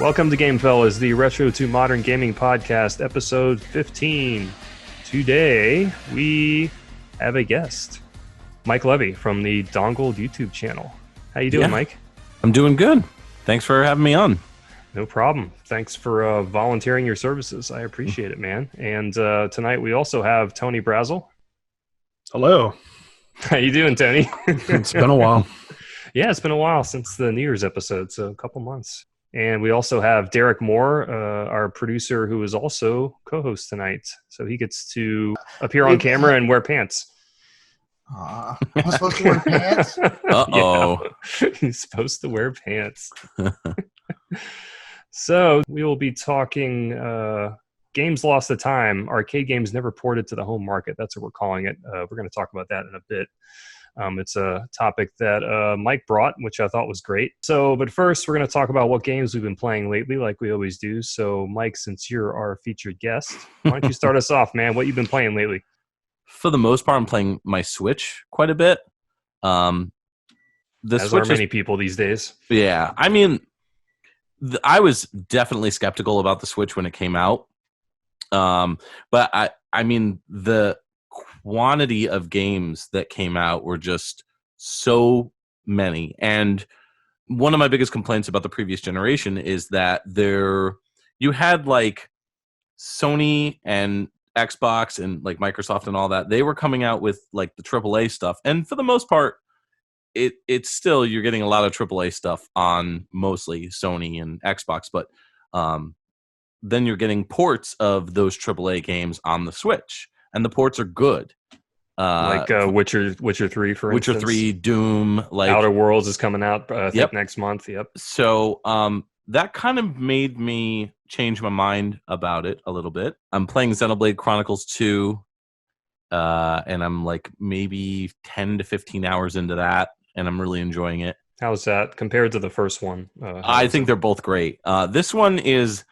Welcome to GameFellas, the Retro to Modern Gaming Podcast, episode 15. Today, we have a guest, Mike Levy from the Dongled YouTube Channel. How you doing, Mike? I'm doing good. Thanks for having me on. No problem. Thanks for volunteering your services. I appreciate it, man. And tonight, we also have Tony Brasel. Hello. How you doing, Tony? It's been a while. Yeah, it's been a while since the New Year's episode, so a couple months. And we also have Derik Moore, our producer, who is also co-host tonight. So he gets to appear on camera and wear pants. I'm supposed to wear pants? Uh-oh. Yeah, he's supposed to wear pants. So we will be talking games lost to time, arcade games never ported to the home market. That's what we're calling it. We're going to talk about that in a bit. It's a topic that Mike brought, which I thought was great. But first, we're going to talk about what games we've been playing lately, like we always do. So, Mike, since you're our featured guest, why don't you start us off, man? What you've been playing lately? For the most part, I'm playing my Switch quite a bit. As are many people these days. Yeah. I mean, I was definitely skeptical about the Switch when it came out. But I mean, the quantity of games that came out were just so many. And one of my biggest complaints about the previous generation is that you had like Sony and Xbox and like Microsoft and all that. They were coming out with like the AAA stuff. And for the most part, it's still, you're getting a lot of AAA stuff on mostly Sony and Xbox, but then you're getting ports of those AAA games on the Switch. And the ports are good. Like Witcher 3, for instance. Witcher 3, Doom. Like Outer Worlds is coming out, I think, next month. Yep. So that kind of made me change my mind about it a little bit. I'm playing Xenoblade Chronicles 2, and I'm like maybe 10 to 15 hours into that, and I'm really enjoying it. How's that compared to the first one? I think they're both great. This one is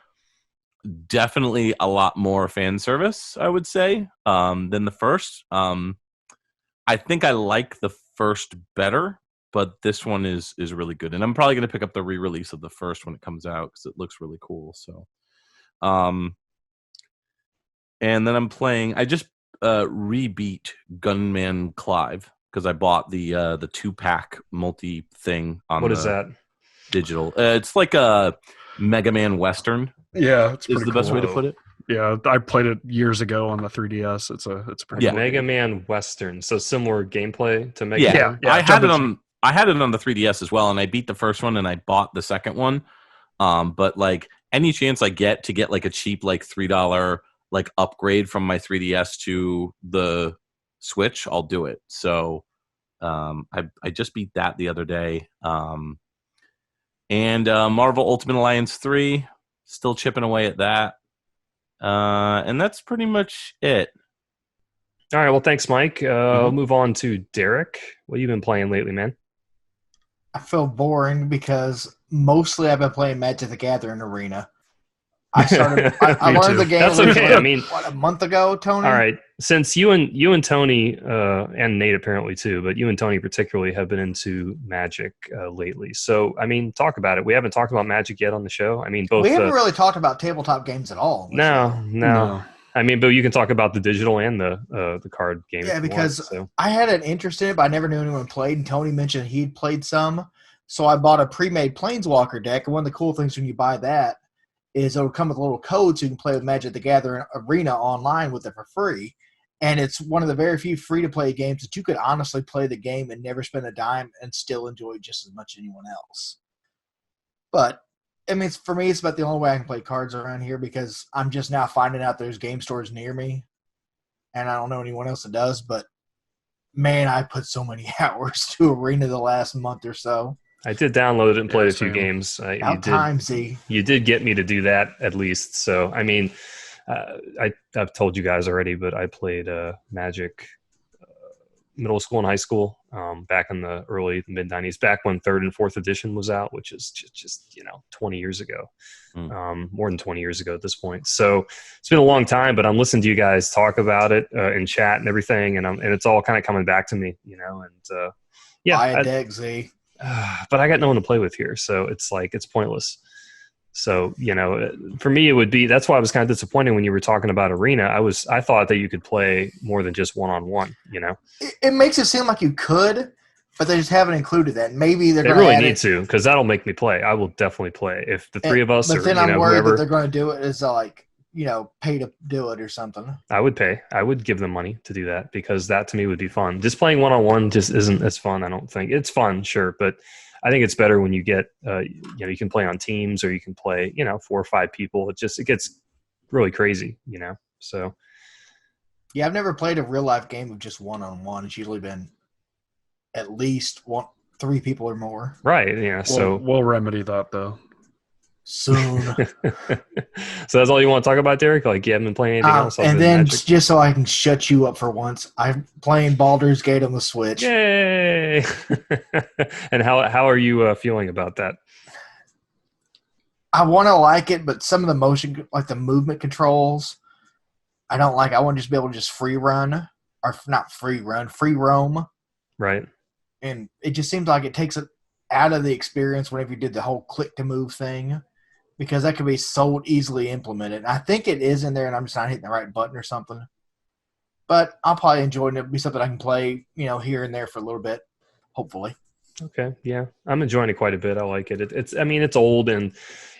definitely a lot more fan service, I would say, than the first. I think I like the first better, but this one is really good. And I'm probably going to pick up the re-release of the first when it comes out because it looks really cool. So, and then I'm playing. I just rebeat Gunman Clive because I bought the 2-pack multi thing on. What is that? Digital. It's like a Mega Man Western. Yeah, it's is the best way to put it. Yeah, I played it years ago on the 3DS. It's pretty cool. Mega Man Western, so similar gameplay to Mega Man. Yeah. I had it on the 3DS as well, and I beat the first one and I bought the second one. But like any chance I get to get like a cheap like $3 like upgrade from my 3DS to the Switch, I'll do it. So I just beat that the other day. And Marvel Ultimate Alliance 3, still chipping away at that. And that's pretty much it. All right, well, thanks, Mike. We'll move on to Derik. What have you been playing lately, man? I feel boring because mostly I've been playing Magic the Gathering Arena. I learned the game. That's okay. I mean, a month ago, Tony? All right. Since you and Tony, and Nate apparently too, but you and Tony particularly have been into Magic lately. So, I mean, talk about it. We haven't talked about Magic yet on the show. I mean, both. We haven't really talked about tabletop games at all. No. I mean, but you can talk about the digital and the card game. Yeah, because I had an interest in it, but I never knew anyone played. And Tony mentioned he'd played some. So I bought a pre-made Planeswalker deck. And one of the cool things when you buy that is it'll come with a little code so you can play with Magic the Gathering Arena online with it for free. And it's one of the very few free-to-play games that you could honestly play the game and never spend a dime and still enjoy just as much as anyone else. But, I mean, for me, it's about the only way I can play cards around here because I'm just now finding out there's game stores near me. And I don't know anyone else that does, but, man, I put so many hours to Arena the last month or so. I did download it and played a few games. You did get me to do that at least. So, I mean, I've told you guys already, but I played Magic middle school and high school back in the early mid-90s, back when 3rd and 4th edition was out, which is just 20 years ago, more than 20 years ago at this point. So it's been a long time, but I'm listening to you guys talk about it in chat and everything, and it's all kind of coming back to me, and buy a deck, Z. But I got no one to play with here, so it's like it's pointless. So, for me, it would be, that's why I was kind of disappointed when you were talking about Arena. I thought that you could play more than just one-on-one, It makes it seem like you could, but they just haven't included that. Maybe they're They going to really add need it. to, because that'll make me play. I will definitely play. If the three of us but or, then I'm worried whoever, that they're going to do it as like, pay to do it or something. I would pay. I would give them money to do that, because that to me would be fun. Just playing one-on-one just isn't as fun, I don't think. It's fun, sure, but I think it's better when you get, you can play on teams, or you can play, 4 or 5 people. It gets really crazy, so. Yeah, I've never played a real life game of just one-on-one. It's usually been at least 3 people or more. Right, yeah, so. We'll remedy that, though. Soon. So that's all you want to talk about, Derek? Like, you haven't been playing anything else? And then, Magic? just so I can shut you up for once, I'm playing Baldur's Gate on the Switch. Yay! And how are you feeling about that? I want to like it, but some of the motion, like the movement controls, I don't like. I want to just be able to just free run, or not free run, free roam. Right. And it just seems like it takes it out of the experience whenever you did the whole click to move thing, because that could be so easily implemented. I think it is in there, and I'm just not hitting the right button or something. But I'll probably enjoy it. It'll be something I can play, here and there for a little bit, hopefully. Okay, yeah, I'm enjoying it quite a bit. I like it. It's old, and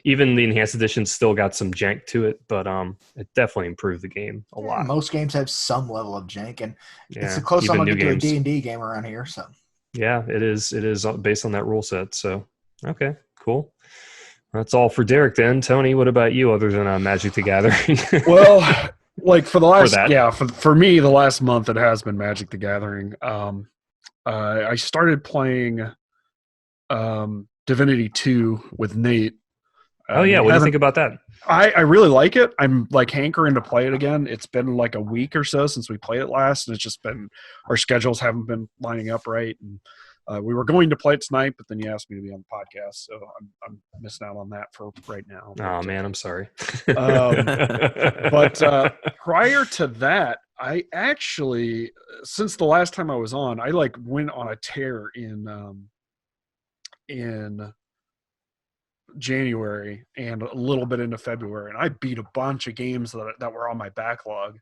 even the enhanced edition still got some jank to it, but it definitely improved the game a lot. Most games have some level of jank, and it's the Yeah, closest I'm even going to new get to a games. D&D game around here. So Yeah, it is. It is based on that rule set. So, okay, cool. That's all for Derek then. Tony, what about you other than Magic the Gathering? Well, like for the last, For for me, the last month it has been Magic the Gathering. I started playing Divinity 2 with Nate. Oh, yeah. What do you think about that? I really like it. I'm like hankering to play it again. It's been like a week or so since we played it last, and it's just been, our schedules haven't been lining up right. And we were going to play it tonight, but then you asked me to be on the podcast, so I'm missing out on that for right now. Oh, man, I'm sorry. But prior to that, I actually, since the last time I was on, I like went on a tear in January and a little bit into February, and I beat a bunch of games that were on my backlog.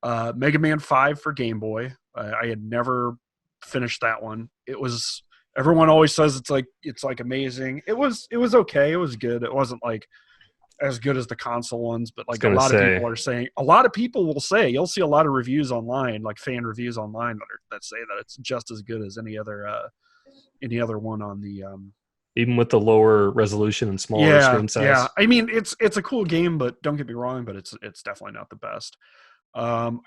Mega Man 5 for Game Boy. I had never finished that one. It was, everyone always says it's like amazing. It was okay. It was good. It wasn't like as good as the console ones, but like a lot of people will say, you'll see a lot of reviews online, like fan reviews online that say that it's just as good as any other one on the even with the lower resolution and smaller screen size. Yeah, I mean it's a cool game, but don't get me wrong, but it's definitely not the best. I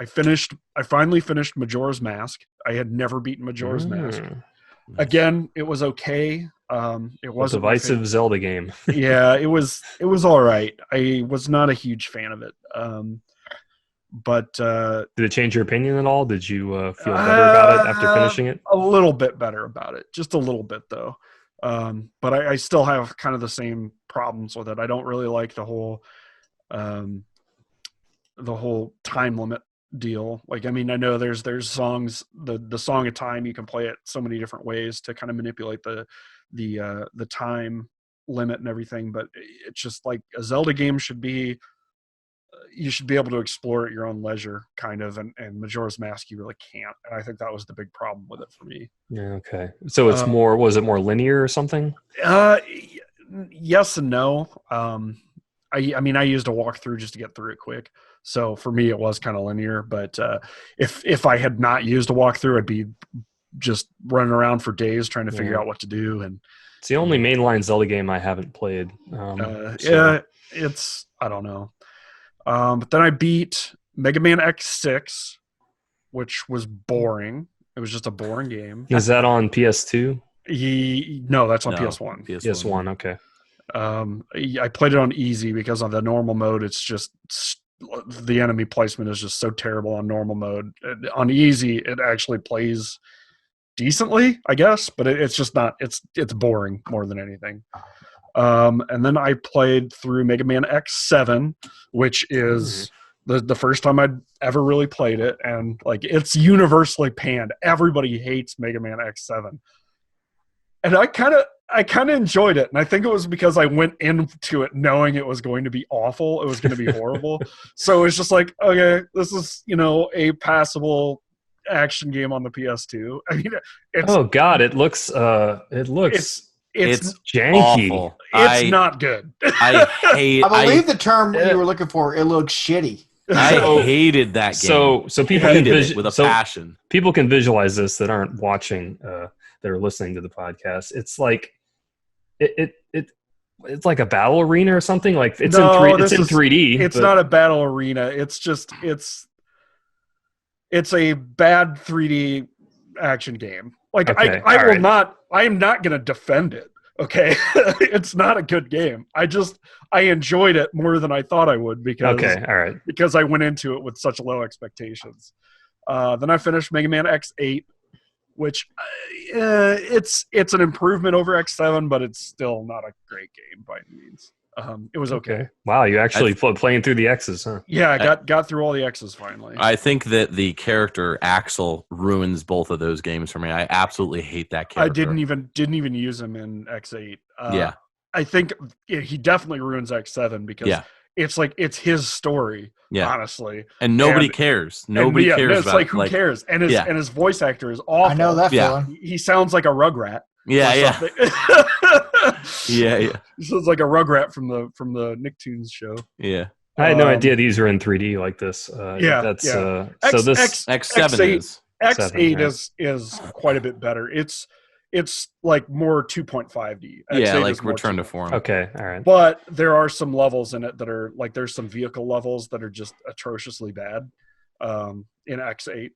finally finished Majora's Mask. I had never beaten Majora's Mask. Again, it was okay. It wasn't a divisive Zelda game. Yeah, it was all right. I was not a huge fan of it. But did it change your opinion at all? Did you feel better about it after finishing it? A little bit better about it, just a little bit though. But I still have kind of the same problems with it. I don't really like the whole time limit deal. Like, I mean, I know there's songs, the Song of Time, you can play it so many different ways to kind of manipulate the time limit and everything, but it's just like a Zelda game should be, you should be able to explore at your own leisure, kind of, and Majora's Mask you really can't. And I think that was the big problem with it for me. Yeah, okay. So it's was it more linear or something? Yes and no. I mean, I used a walkthrough just to get through it quick. So for me, it was kind of linear. But if I had not used a walkthrough, I'd be just running around for days trying to figure out what to do. And it's the only mainline Zelda game I haven't played. Yeah, it's, I don't know. But then I beat Mega Man X6, which was boring. It was just a boring game. Is that on PS2? No, that's on PS1. PS1, okay. I played it on easy because on the normal mode, it's just the enemy placement is just so terrible on normal mode. On easy, it actually plays decently, I guess, but it's just not. It's boring more than anything. And then I played through Mega Man X7, which is the first time I'd ever really played it, and like it's universally panned. Everybody hates Mega Man X7, and I kind of enjoyed it, and I think it was because I went into it knowing it was going to be awful. It was going to be horrible. So it was just like, okay, this is a passable action game on the PS2. I mean, oh god, it looks it's janky. Awful. It's not good. I hate. I believe the term you were looking for. It looks shitty. I hated that game. So people can it with a passion. People can visualize this that aren't watching. That are listening to the podcast. It's like it's like a battle arena or something. Like it's in 3D. It's not a battle arena. It's just it's a bad 3D action game. Like okay, I am not going to defend it. Okay. It's not a good game. I enjoyed it more than I thought I would because I went into it with such low expectations. Then I finished Mega Man X8, which it's an improvement over X7, but it's still not a great game by any means. It was okay. Wow, you actually playing through the X's, huh? Yeah, I got through all the X's finally. I think that the character Axel ruins both of those games for me. I absolutely hate that character. I didn't even use him in X8. Yeah, I think he definitely ruins X7 because it's his story. Yeah. Honestly, and nobody cares. Nobody cares. It's like who cares? And his voice actor is awful. I know that feeling. He sounds like a Rugrat. Yeah. Yeah. He sounds like a Rugrat from the Nicktoons show. Yeah. I had no idea these are in 3D like this. So this X7 X8 is quite a bit better. It's like more 2.5D. Yeah, like Return to Form. Okay, all right. But there are some levels in it that are like there's some vehicle levels that are just atrociously bad in X8.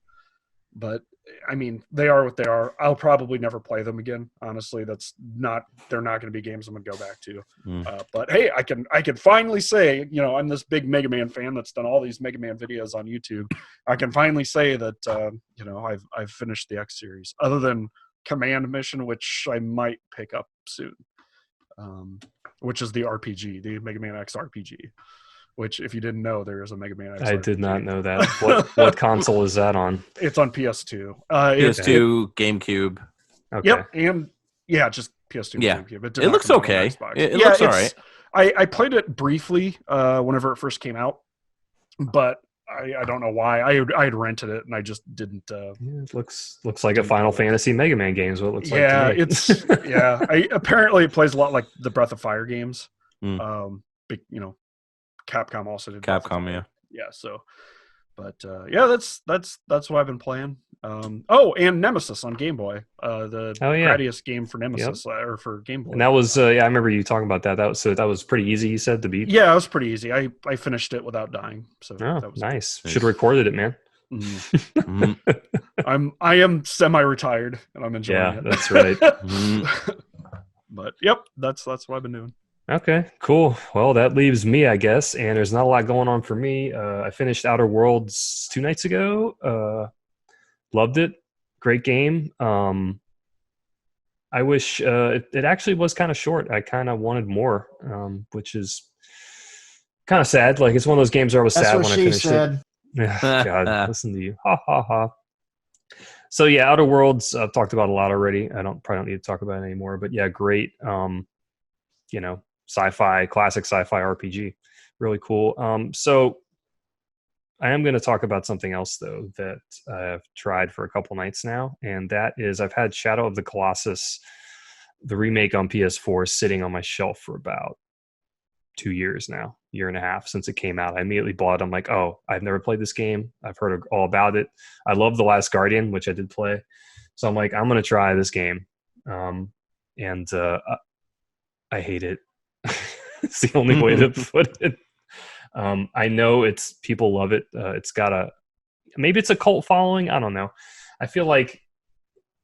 But I mean, they are what they are. I'll probably never play them again. Honestly, they're not going to be games I'm going to go back to. But hey, I can finally say, I'm this big Mega Man fan that's done all these Mega Man videos on YouTube. I can finally say that I've finished the X series, other than Command Mission, which I might pick up soon, which is the RPG, the Mega Man X RPG. Which, if you didn't know, there is a Mega Man X. I did not know that. What console is that on? It's on PS2. PS2, GameCube. Okay. Yep, and just PS2, GameCube. It looks okay. It looks all right. I played it briefly whenever it first came out, but I don't know why. I had rented it and I just didn't. It looks like a Final Fantasy Mega Man game is what it looks like. Yeah, it's apparently it plays a lot like the Breath of Fire games. Capcom also did. Capcom, yeah. So, but that's what I've been playing. And Nemesis on Game Boy, the Gradius game for Nemesis or for Game Boy. And that was I remember you talking about that. That was pretty easy. You said to beat. Yeah, it was pretty easy. I finished it without dying. So that was nice. Should have recorded it, man. Mm-hmm. I am semi-retired and I'm enjoying it. Yeah, that's right. But yep, that's what I've been doing. Okay, cool. Well, that leaves me, I guess, and there's not a lot going on for me. I finished Outer Worlds 2 nights ago. Loved it. Great game. I wish it actually was kind of short. I kind of wanted more, which is kind of sad. Like, it's one of those games where I was sad when I finished it. God, listen to you. Ha, ha, ha. So, yeah, Outer Worlds, I've talked about a lot already. I probably don't need to talk about it anymore. But, yeah, great. Classic sci-fi RPG. Really cool. So I am going to talk about something else, though, that I've tried for a couple nights now, and that is I've had Shadow of the Colossus, the remake on PS4, sitting on my shelf for about 2 years now, year and a half since it came out. I immediately bought it. I'm like, oh, I've never played this game. I've heard all about it. I love The Last Guardian, which I did play. So I'm like, I'm going to try this game. And I hate it. It's the only way to put it. I know people love it. It's got maybe it's a cult following. I don't know. I feel like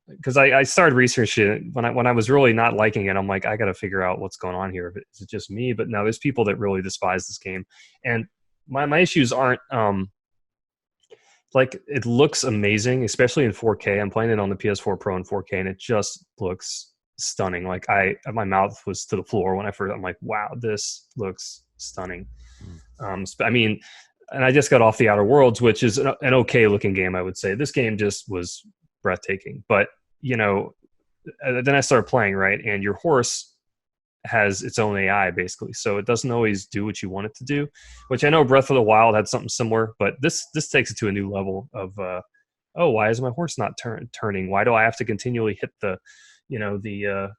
because I started researching it when I was really not liking it. I'm like, I got to figure out what's going on here. Is it just me? But no, there's people that really despise this game, and my issues aren't like it looks amazing, especially in 4K. I'm playing it on the PS4 Pro in 4K, and it just looks stunning. Like my mouth was to the floor when I'm like, wow, this looks stunning. I mean, and I just got off the Outer Worlds, which is an okay looking game. I would say this game just was breathtaking, but then I started playing, right, and your horse has its own AI basically, so it doesn't always do what you want it to do. Which I know Breath of the Wild had something similar, but this takes it to a new level of oh, why is my horse not turning? Why do I have to continually hit the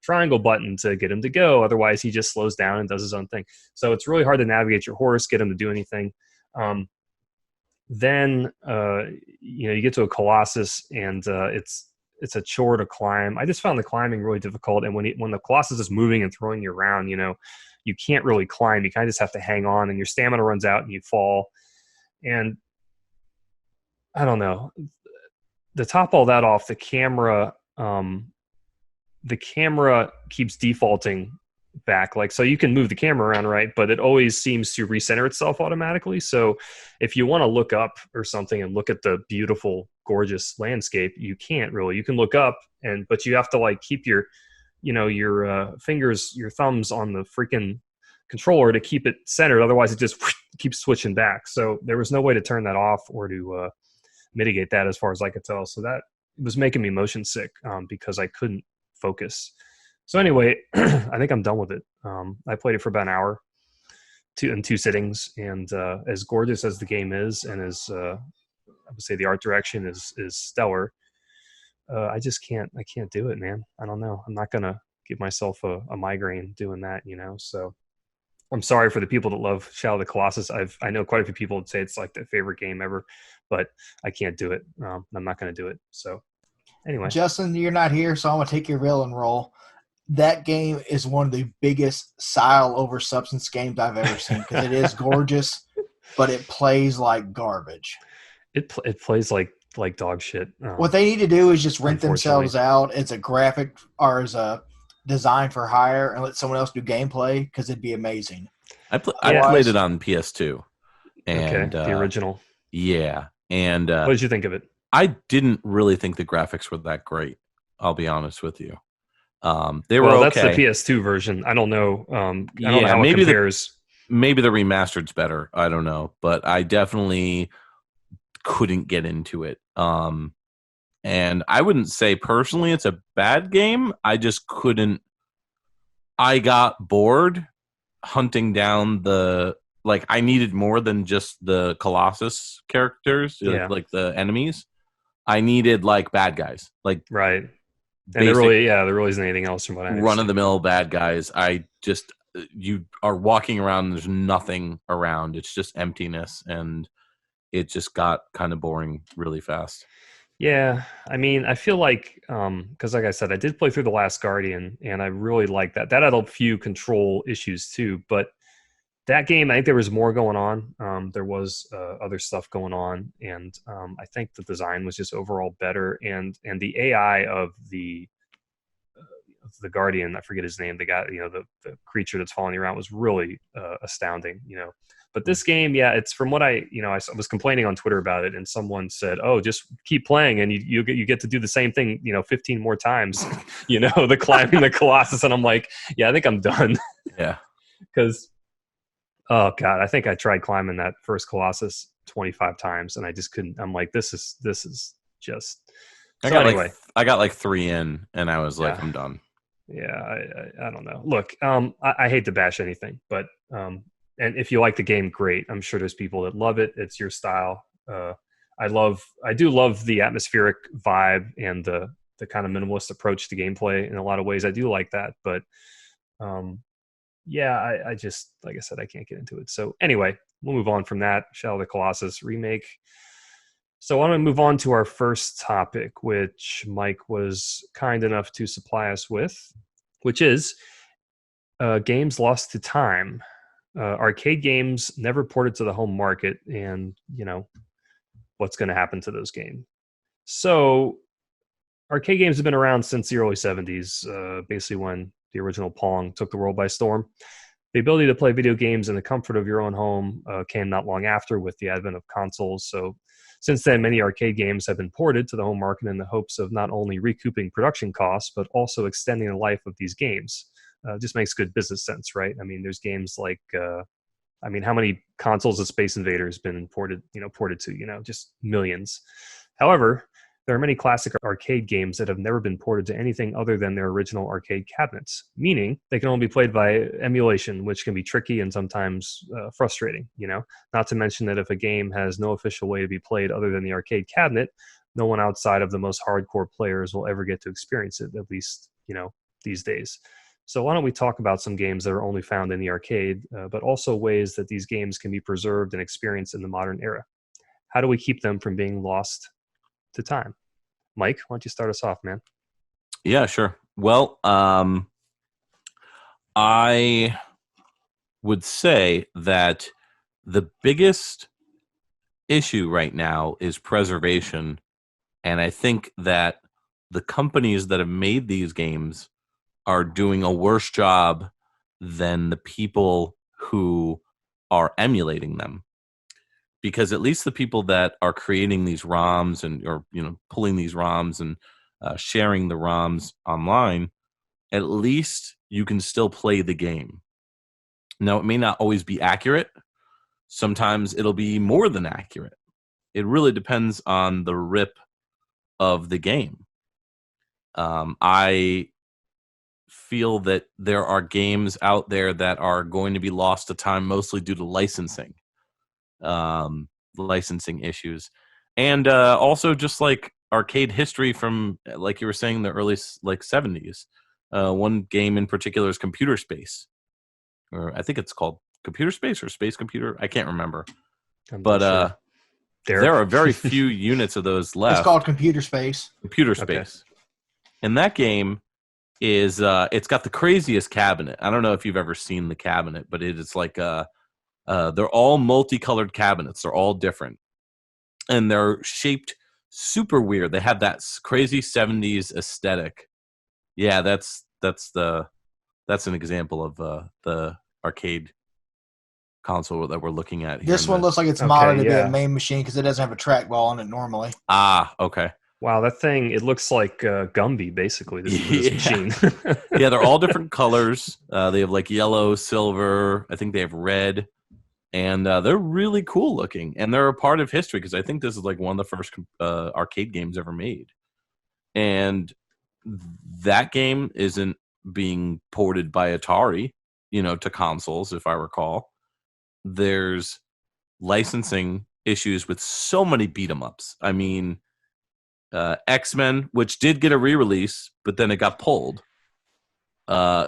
triangle button to get him to go? Otherwise, he just slows down and does his own thing. So it's really hard to navigate your horse, get him to do anything. Then you get to a Colossus, and it's a chore to climb. I just found the climbing really difficult. And when the Colossus is moving and throwing you around, you can't really climb. You kind of just have to hang on, and your stamina runs out, and you fall. And I don't know. To top all that off, the camera keeps defaulting back. Like, so you can move the camera around, right? But it always seems to recenter itself automatically. So if you want to look up or something and look at the beautiful, gorgeous landscape, you can't really. You can look up, but you have to like keep your fingers, your thumbs on the freaking controller to keep it centered. Otherwise, it just keeps switching back. So there was no way to turn that off or to mitigate that as far as I could tell. So that was making me motion sick because I couldn't focus. So anyway, I think I'm done with it. I played it for about an hour, in two sittings, and as gorgeous as the game is, and as I would say the art direction is stellar, I can't do it, man. I don't know. I'm not gonna give myself a migraine doing that, So I'm sorry for the people that love Shadow of the Colossus. I know quite a few people would say it's like their favorite game ever, but I can't do it. I'm not going to do it. So anyway. Justin, you're not here, so I'm going to take your villain role. That game is one of the biggest style over substance games I've ever seen because it is gorgeous, but it plays like garbage. It plays like dog shit. What they need to do is just rent themselves out as a graphic or as a design for hire and let someone else do gameplay because it'd be amazing. I played it on PS2. And, the original. Yeah. And what did you think of it? I didn't really think the graphics were that great. I'll be honest with you. They were that's the PS2 version. I don't know. I don't know how it compares. Maybe the remastered's better. I don't know. But I definitely couldn't get into it. And I wouldn't say personally it's a bad game. I just couldn't. I got bored hunting down I needed more than just the Colossus characters, like the enemies. I needed like bad guys, like right. And there really isn't anything else from what I understand. Run of the mill bad guys. You are walking around. And there's nothing around. It's just emptiness, and it just got kind of boring really fast. Yeah, I mean, I feel like because, like I said, I did play through The Last Guardian, and I really liked that. That had a few control issues too, but that game, I think there was more going on. There was other stuff going on, and I think the design was just overall better, and the AI of the Guardian, I forget his name, the guy, the creature that's following you around, was really astounding, But this game, it's from what I was complaining on Twitter about it, and someone said, "Oh, just keep playing, and you get to do the same thing, 15 more times, the climbing the Colossus." And I'm like, yeah, I think I'm done. Yeah, because oh god, I think I tried climbing that first Colossus 25 times, and I just couldn't. I'm like, this is just. I got like 3 in, and I was like, I'm done. Yeah, I don't know. Look, I hate to bash anything, but and if you like the game, great. I'm sure there's people that love it. It's your style. I do love the atmospheric vibe and the kind of minimalist approach to gameplay in a lot of ways. I do like that, but I just, like I said, I can't get into it. So anyway, we'll move on from that. Shadow of the Colossus remake. So I'm going to move on to our first topic, which Mike was kind enough to supply us with, which is games lost to time. Arcade games never ported to the home market, and what's going to happen to those games. So arcade games have been around since the early 70s, basically when the original Pong took the world by storm. The ability to play video games in the comfort of your own home came not long after with the advent of consoles. So since then, many arcade games have been ported to the home market in the hopes of not only recouping production costs, but also extending the life of these games. Just makes good business sense, right? I mean, there's games like, how many consoles has Space Invaders been ported to? Just millions. However, There are many classic arcade games that have never been ported to anything other than their original arcade cabinets, meaning they can only be played by emulation, which can be tricky and sometimes frustrating, Not to mention that if a game has no official way to be played other than the arcade cabinet, no one outside of the most hardcore players will ever get to experience it, at least, these days. So why don't we talk about some games that are only found in the arcade, but also ways that these games can be preserved and experienced in the modern era. How do we keep them from being lost to time? Mike, why don't you start us off, man? Yeah, sure. Well, I would say that the biggest issue right now is preservation. And I think that the companies that have made these games are doing a worse job than the people who are emulating them. Because at least the people that are creating these ROMs or pulling these ROMs and sharing the ROMs online, at least you can still play the game. Now, it may not always be accurate. Sometimes it'll be more than accurate. It really depends on the rip of the game. I feel that there are games out there that are going to be lost to time, mostly due to licensing issues, and also just like arcade history from, like you were saying, the early 70s. One game in particular is Computer Space, or I think it's called Computer Space or Space Computer. I can't remember, but there are very few units of those left. It's called Computer Space. Computer Space, and that game is it's got the craziest cabinet. I don't know if you've ever seen the cabinet, but it is like they're all multicolored cabinets. They're all different, and they're shaped super weird. They have that crazy 70s aesthetic. Yeah, that's an example of the arcade console that we're looking at here. This one looks like it's modded to be a main machine because it doesn't have a trackball on it normally. Ah, okay. Wow, that thing, it looks like Gumby, basically, this machine. Yeah, they're all different colors. They have like yellow, silver. I think they have red. And they're really cool looking. And they're a part of history because I think this is like one of the first arcade games ever made. And that game isn't being ported by Atari, to consoles, if I recall. There's licensing issues with so many beat-em-ups. I mean, X-Men, which did get a re-release, but then it got pulled.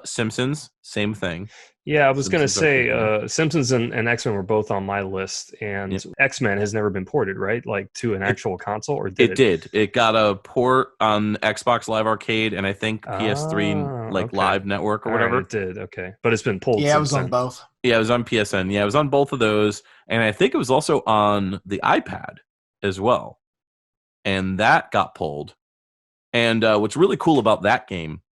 Simpsons, same thing. Yeah, I was going to say Simpsons and X-Men were both on my list, and X-Men has never been ported, right? Like to an actual console, or did it? It did. It got a port on Xbox Live Arcade and I think PS3 Live Network or whatever. Right, it did, okay. But it's been pulled. Yeah, it was on both. Yeah, it was on PSN. Yeah, it was on both of those, and I think it was also on the iPad as well. And that got pulled. And what's really cool about that game,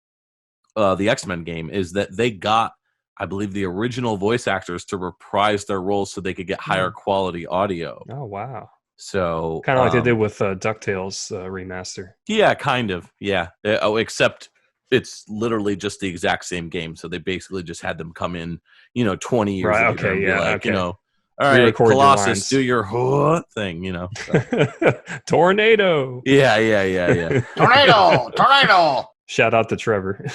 the X-Men game, is that they got, I believe, the original voice actors to reprise their roles so they could get higher quality audio. Oh, wow. So kind of like they did with DuckTales remaster. Yeah, kind of. Yeah. Except it's literally just the exact same game. So they basically just had them come in, 20 years later. Okay, yeah. Like, all right, Colossus, do your thing, So. Tornado. Yeah. Tornado. Shout out to Trevor.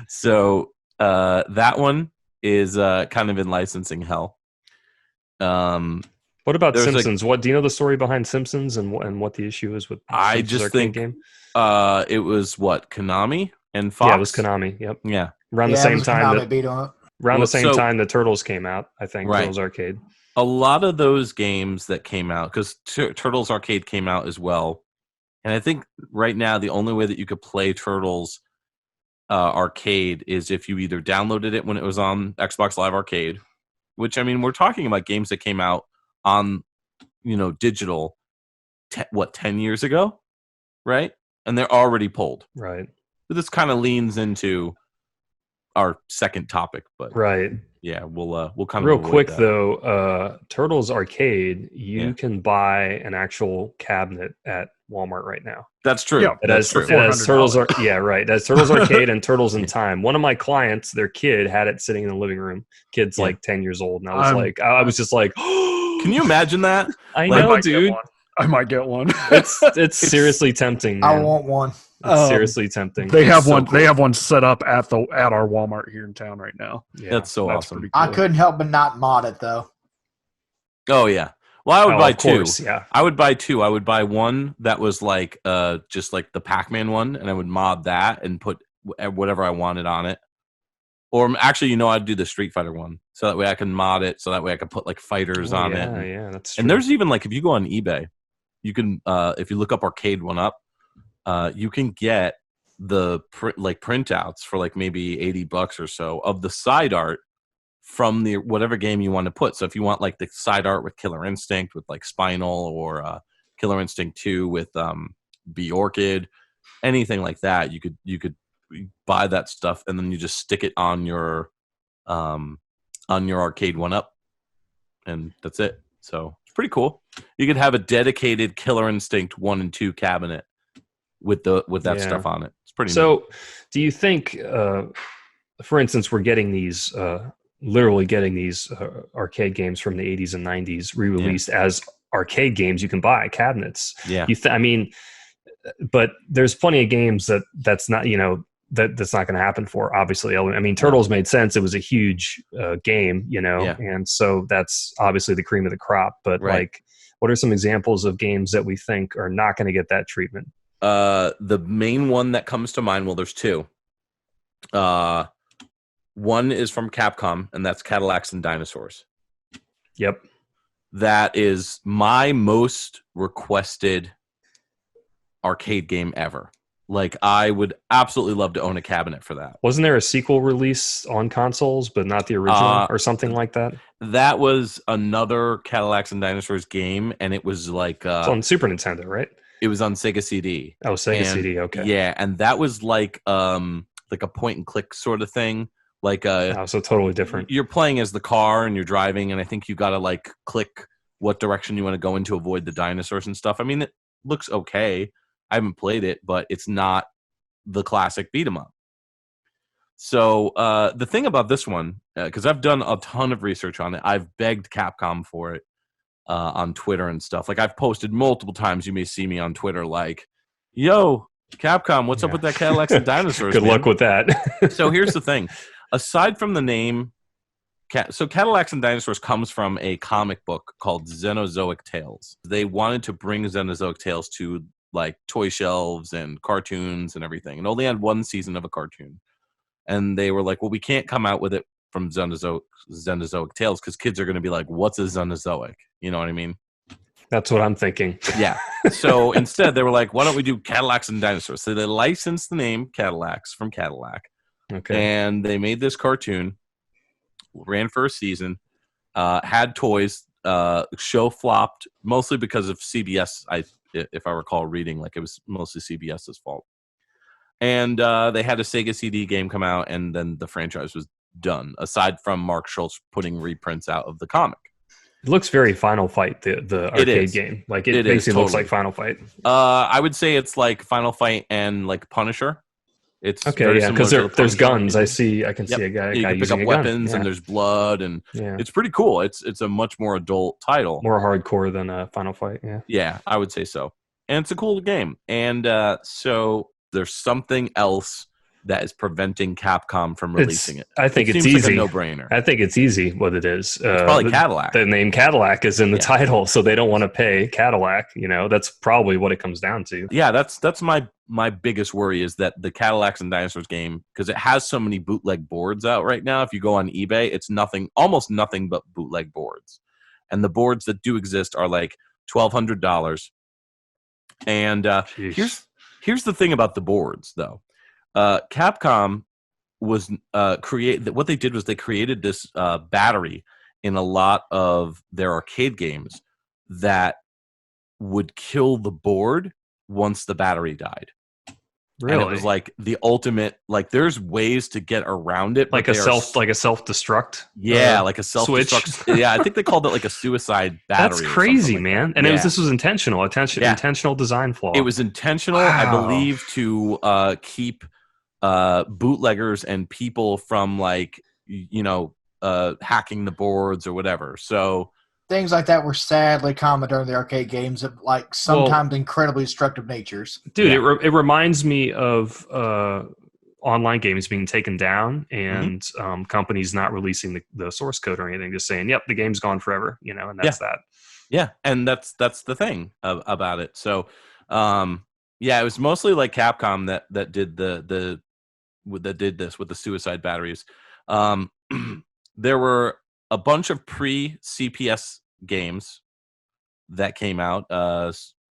So that one is kind of in licensing hell. What about Simpsons? Do you know the story behind Simpsons and what the issue is with? I just think game? It was Konami and Fox. Yeah, it was Konami. Yep. Yeah, around the same time that beat on it. Around the same time the Turtles came out, I think. Right. Turtles Arcade. A lot of those games that came out, because Turtles Arcade came out as well, and I think right now the only way that you could play Turtles Arcade is if you either downloaded it when it was on Xbox Live Arcade, which, I mean, we're talking about games that came out on, digital, 10 years ago, right? And they're already pulled. Right. But this kind of leans into our second topic, but right. Yeah, we'll kind of real quick that. Though. Turtles Arcade, you can buy an actual cabinet at Walmart right now. That's true. Yeah, it has Turtles. That's Turtles Arcade and Turtles in Time. One of my clients, their kid had it sitting in the living room. Kid's like 10 years old, and I was just like, can you imagine that? I know, dude. I might get one. It's seriously tempting, man. I want one. It's seriously tempting. They have one. Cool. They have one set up at our Walmart here in town right now. Yeah, that's so awesome. Pretty cool. I couldn't help but not mod it though. Oh yeah. Well, I would buy two. Yeah. I would buy two. I would buy one that was like just like the Pac-Man one, and I would mod that and put whatever I wanted on it. Or actually, I'd do the Street Fighter one, so that way I can mod it, so that way I can put like fighters on it. Yeah, that's true. And there's even like if you go on eBay, you can if you look up Arcade One Up, you can get the printouts for like maybe $80 or so of the side art from the whatever game you want to put. So if you want like the side art with Killer Instinct with like Spinal, or Killer Instinct 2 with B Orchid, anything like that, you could buy that stuff and then you just stick it on your Arcade One Up, and that's it. So it's pretty cool. You could have a dedicated Killer Instinct 1 and 2 cabinet with that stuff on it. It's pretty neat. Do you think, for instance, we're getting these literally getting these arcade games from the 80s and 90s re-released as arcade games you can buy, cabinets. Yeah. But there's plenty of games that's not, that's not going to happen for, obviously. I mean, Turtles made sense. It was a huge game, and so that's obviously the cream of the crop. But like, what are some examples of games that we think are not going to get that treatment? The main one that comes to mind, well, there's two. One is from Capcom, and that's Cadillacs and Dinosaurs. Yep. That is my most requested arcade game ever. Like, I would absolutely love to own a cabinet for that. Wasn't there a sequel release on consoles, but not the original or something like that? That was another Cadillacs and Dinosaurs game, and it was like... it's on Super Nintendo, right? It was on Sega CD. Oh, Sega CD, okay. Yeah, and that was like a point-and-click sort of thing. Like so totally different. You're playing as the car and you're driving, and I think you got to like click what direction you want to go in to avoid the dinosaurs and stuff. I mean, it looks okay. I haven't played it, but it's not the classic beat 'em up. So the thing about this one, because I've done a ton of research on it, I've begged Capcom for it on Twitter and stuff. Like, I've posted multiple times. You may see me on Twitter like, "Yo, Capcom, what's up with that Cadillacs and Dinosaurs?" Good luck with that. So here's the thing. Aside from the name, so Cadillacs and Dinosaurs comes from a comic book called Xenozoic Tales. They wanted to bring Xenozoic Tales to like toy shelves and cartoons and everything, and only had one season of a cartoon. And they were like, well, we can't come out with it from Xenozoic Tales because kids are going to be like, what's a Xenozoic? You know what I mean? That's what I'm thinking. Yeah. So instead, they were like, why don't we do Cadillacs and Dinosaurs? So they licensed the name Cadillacs from Cadillac. Okay. And they made this cartoon, ran for a season, had toys, show flopped, mostly because of CBS, if I recall reading, like it was mostly CBS's fault. And they had a Sega CD game come out, and then the franchise was done, aside from Mark Schultz putting reprints out of the comic. It looks very Final Fight, the arcade game. Like, it basically looks like Final Fight. I would say it's like Final Fight and like Punisher. It's okay, yeah, because there's guns. I can see a guy you can pick using up a weapons, gun. and there's blood, and it's pretty cool. It's a much more adult title, more hardcore than Final Fight. Yeah, I would say so. And it's a cool game. And so there's something else that is preventing Capcom from releasing it. I think it's like easy. a no-brainer. I think it's easy what it is. It's probably Cadillac. The name Cadillac is in the title, so they don't want to pay Cadillac. That's probably what it comes down to. Yeah, that's my biggest worry is that the Cadillacs and Dinosaurs game, because it has so many bootleg boards out right now. If you go on eBay, it's almost nothing but bootleg boards, and the boards that do exist are like $1,200. And here's the thing about the boards, though. Capcom was what they did was they created this battery in a lot of their arcade games that would kill the board once the battery died. Really? And it was like the ultimate, like there's ways to get around it. Like a self-destruct? Yeah, like a self-destruct. Yeah, I think they called it like a suicide battery. That's crazy, man. And this was intentional. Intentional design flaw. It was intentional, I believe, to keep bootleggers and people from like, hacking the boards or whatever. So things like that were sadly common during the arcade games of like sometimes incredibly destructive natures. Dude, it reminds me of online games being taken down and companies not releasing the source code or anything, just saying, "Yep, the game's gone forever," and that's that. Yeah, and that's the thing about it. So, it was mostly like Capcom that did that did this with the suicide batteries. There were a bunch of pre-CPS games that came out,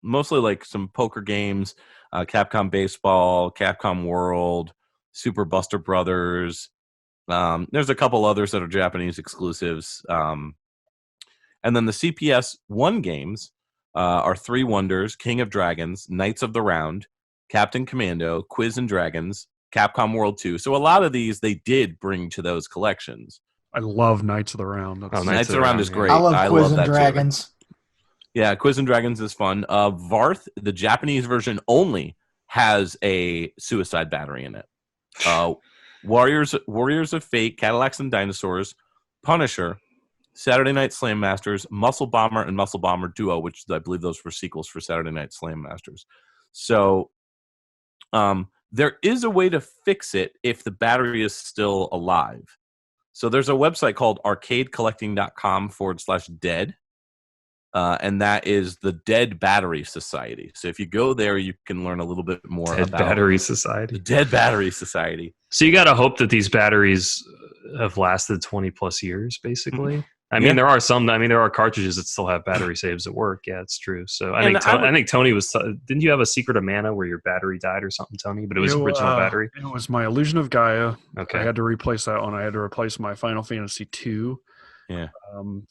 mostly like some poker games, Capcom Baseball, Capcom World, Super Buster Brothers. There's a couple others that are Japanese exclusives. And then the CPS 1 games are Three Wonders, King of Dragons, Knights of the Round, Captain Commando, Quiz and Dragons, Capcom World 2. So a lot of these they did bring to those collections. I love Knights of the Round. Knights of the Round is great. I love Quiz and Dragons. Too. Yeah, Quiz and Dragons is fun. Varth, the Japanese version only, has a suicide battery in it. Warriors of Fate, Cadillacs and Dinosaurs, Punisher, Saturday Night Slam Masters, Muscle Bomber, and Muscle Bomber Duo, which I believe those were sequels for Saturday Night Slam Masters. So there is a way to fix it if the battery is still alive. So there's a website called arcadecollecting.com/dead. And that is the Dead Battery Society. So if you go there, you can learn a little bit more about Battery Society. The Dead Battery Society. So you got to hope that these batteries have lasted 20 plus years, basically. I mean, there are some. I mean, there are cartridges that still have battery saves that work. Yeah, it's true. So I think Tony was. Didn't you have a Secret of Mana where your battery died or something, Tony? But it was original battery. It was my Illusion of Gaia. Okay. I had to replace that one. I had to replace my Final Fantasy II. Yeah.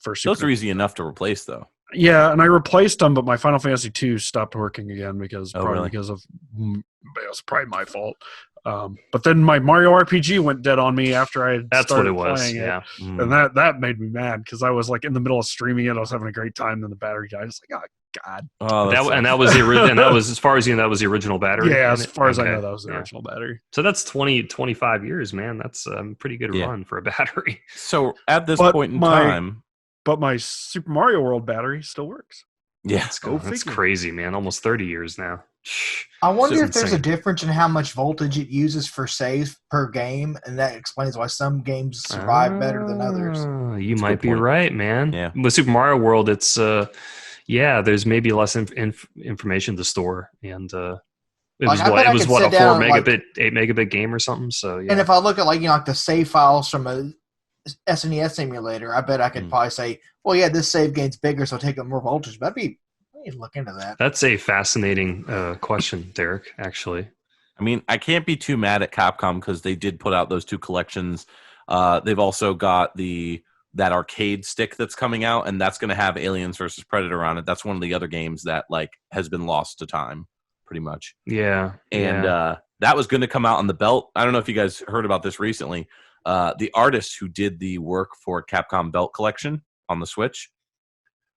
For Super. Those are easy enough to replace, though. Yeah, and I replaced them, but my Final Fantasy II stopped working again because it was probably my fault. But then my Mario RPG went dead on me after I started playing it. And that made me mad because I was like in the middle of streaming it. I was having a great time, then the battery died. I was like, oh God. That was the original. And that was, as far as you know, that was the original battery. Yeah, as far as I know, that was the original battery. So that's 25 years, man. That's a pretty good run for a battery. So at this point in time. But my Super Mario World battery still works. Yeah, that's crazy, man. Almost 30 years now. I wonder if there's a difference in how much voltage it uses for saves per game, and that explains why some games survive better than others. You might be right, man. Yeah. With Super Mario World, it's there's maybe less information to store, and it was a 4 megabit, 8 megabit game or something. So yeah. And if I look at like the save files from a SNES emulator, I bet I could probably say, well, yeah, this save game's bigger, so take up more voltage. But I need to look into that. That's a fascinating question, Derek, actually. I mean, I can't be too mad at Capcom because they did put out those 2 collections. They've also got that arcade stick that's coming out, and that's going to have Aliens versus Predator on it. That's one of the other games that has been lost to time, pretty much. Yeah. And that was going to come out on the belt. I don't know if you guys heard about this recently. The artist who did the work for Capcom Belt Collection on the Switch,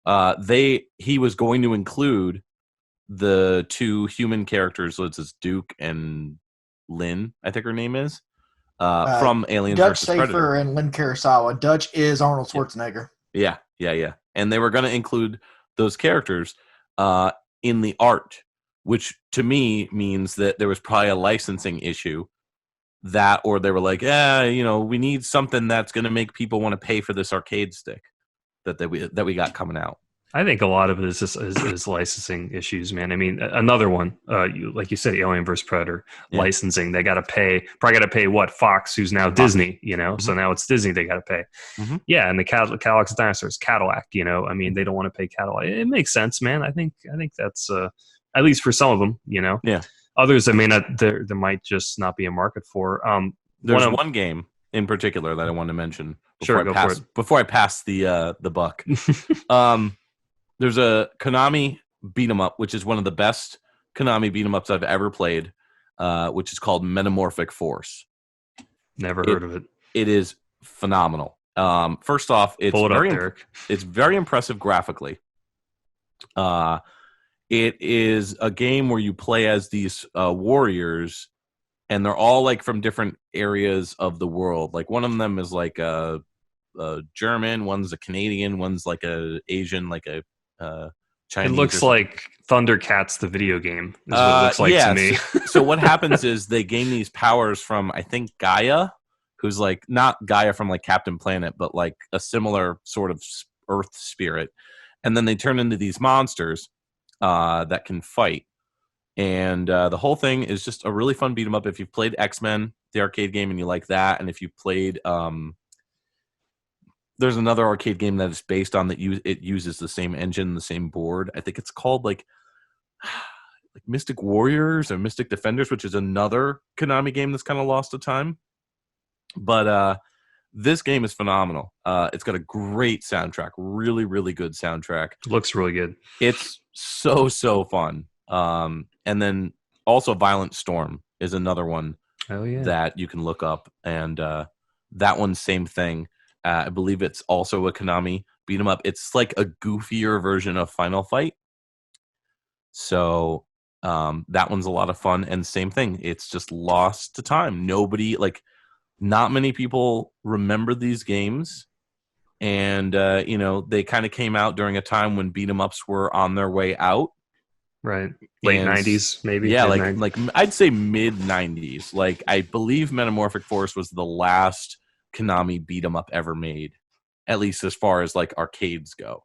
he was going to include the 2 human characters, so it's Duke and Lynn, I think her name is, from Aliens vs. Predator. Dutch Safer and Lynn Kurosawa. Dutch is Arnold Schwarzenegger. Yeah. And they were going to include those characters in the art, which to me means that there was probably a licensing issue. That, or they were like, we need something that's going to make people want to pay for this arcade stick that we got coming out. I think a lot of it is licensing issues, man. I mean, another one, like you said, Alien vs. Predator, licensing. They got to pay, what, Fox, who's now Disney, so now it's Disney they got to pay. Mm-hmm. Yeah, and the Cadillacs and Dinosaurs, Cadillac, I mean, they don't want to pay Cadillac. It makes sense, man. I think that's, at least for some of them, Yeah. Others, I mean, there might just not be a market for. There's one game in particular that I want to mention before I pass the buck. There's a Konami beat 'em up, which is one of the best Konami beat 'em ups I've ever played, which is called Metamorphic Force. Never heard of it. It is phenomenal. First off, it's very impressive graphically. It is a game where you play as these warriors, and they're all from different areas of the world. Like one of them is German, one's a Canadian, one's like a Asian, like a Chinese. It looks like Thundercats, the video game, is what it looks like to me. So what happens is they gain these powers from, I think, Gaia, who's like not Gaia from like Captain Planet, but like a similar sort of Earth spirit, and then they turn into these monsters that can fight. And the whole thing is just a really fun beat 'em up. If you've played X-Men, the arcade game, and you like that, and if you played, there's another arcade game that is based on that. It uses the same engine, the same board. I think it's called like Mystic Warriors or Mystic Defenders, which is another Konami game that's kind of lost to time. But this game is phenomenal. It's got a great soundtrack, really, really good soundtrack. Looks really good. It's so fun. And then also Violent Storm is another one that you can look up. And that one's same thing. I believe it's also a Konami beat 'em up. It's like a goofier version of Final Fight. So that one's a lot of fun. And same thing. It's just lost to time. Not many people remember these games. And, they kind of came out during a time when beat 'em ups were on their way out. Right. Late 90s, maybe. Yeah, like I'd say mid 90s. Like I believe Metamorphic Force was the last Konami beat 'em up ever made, at least as far as like arcades go.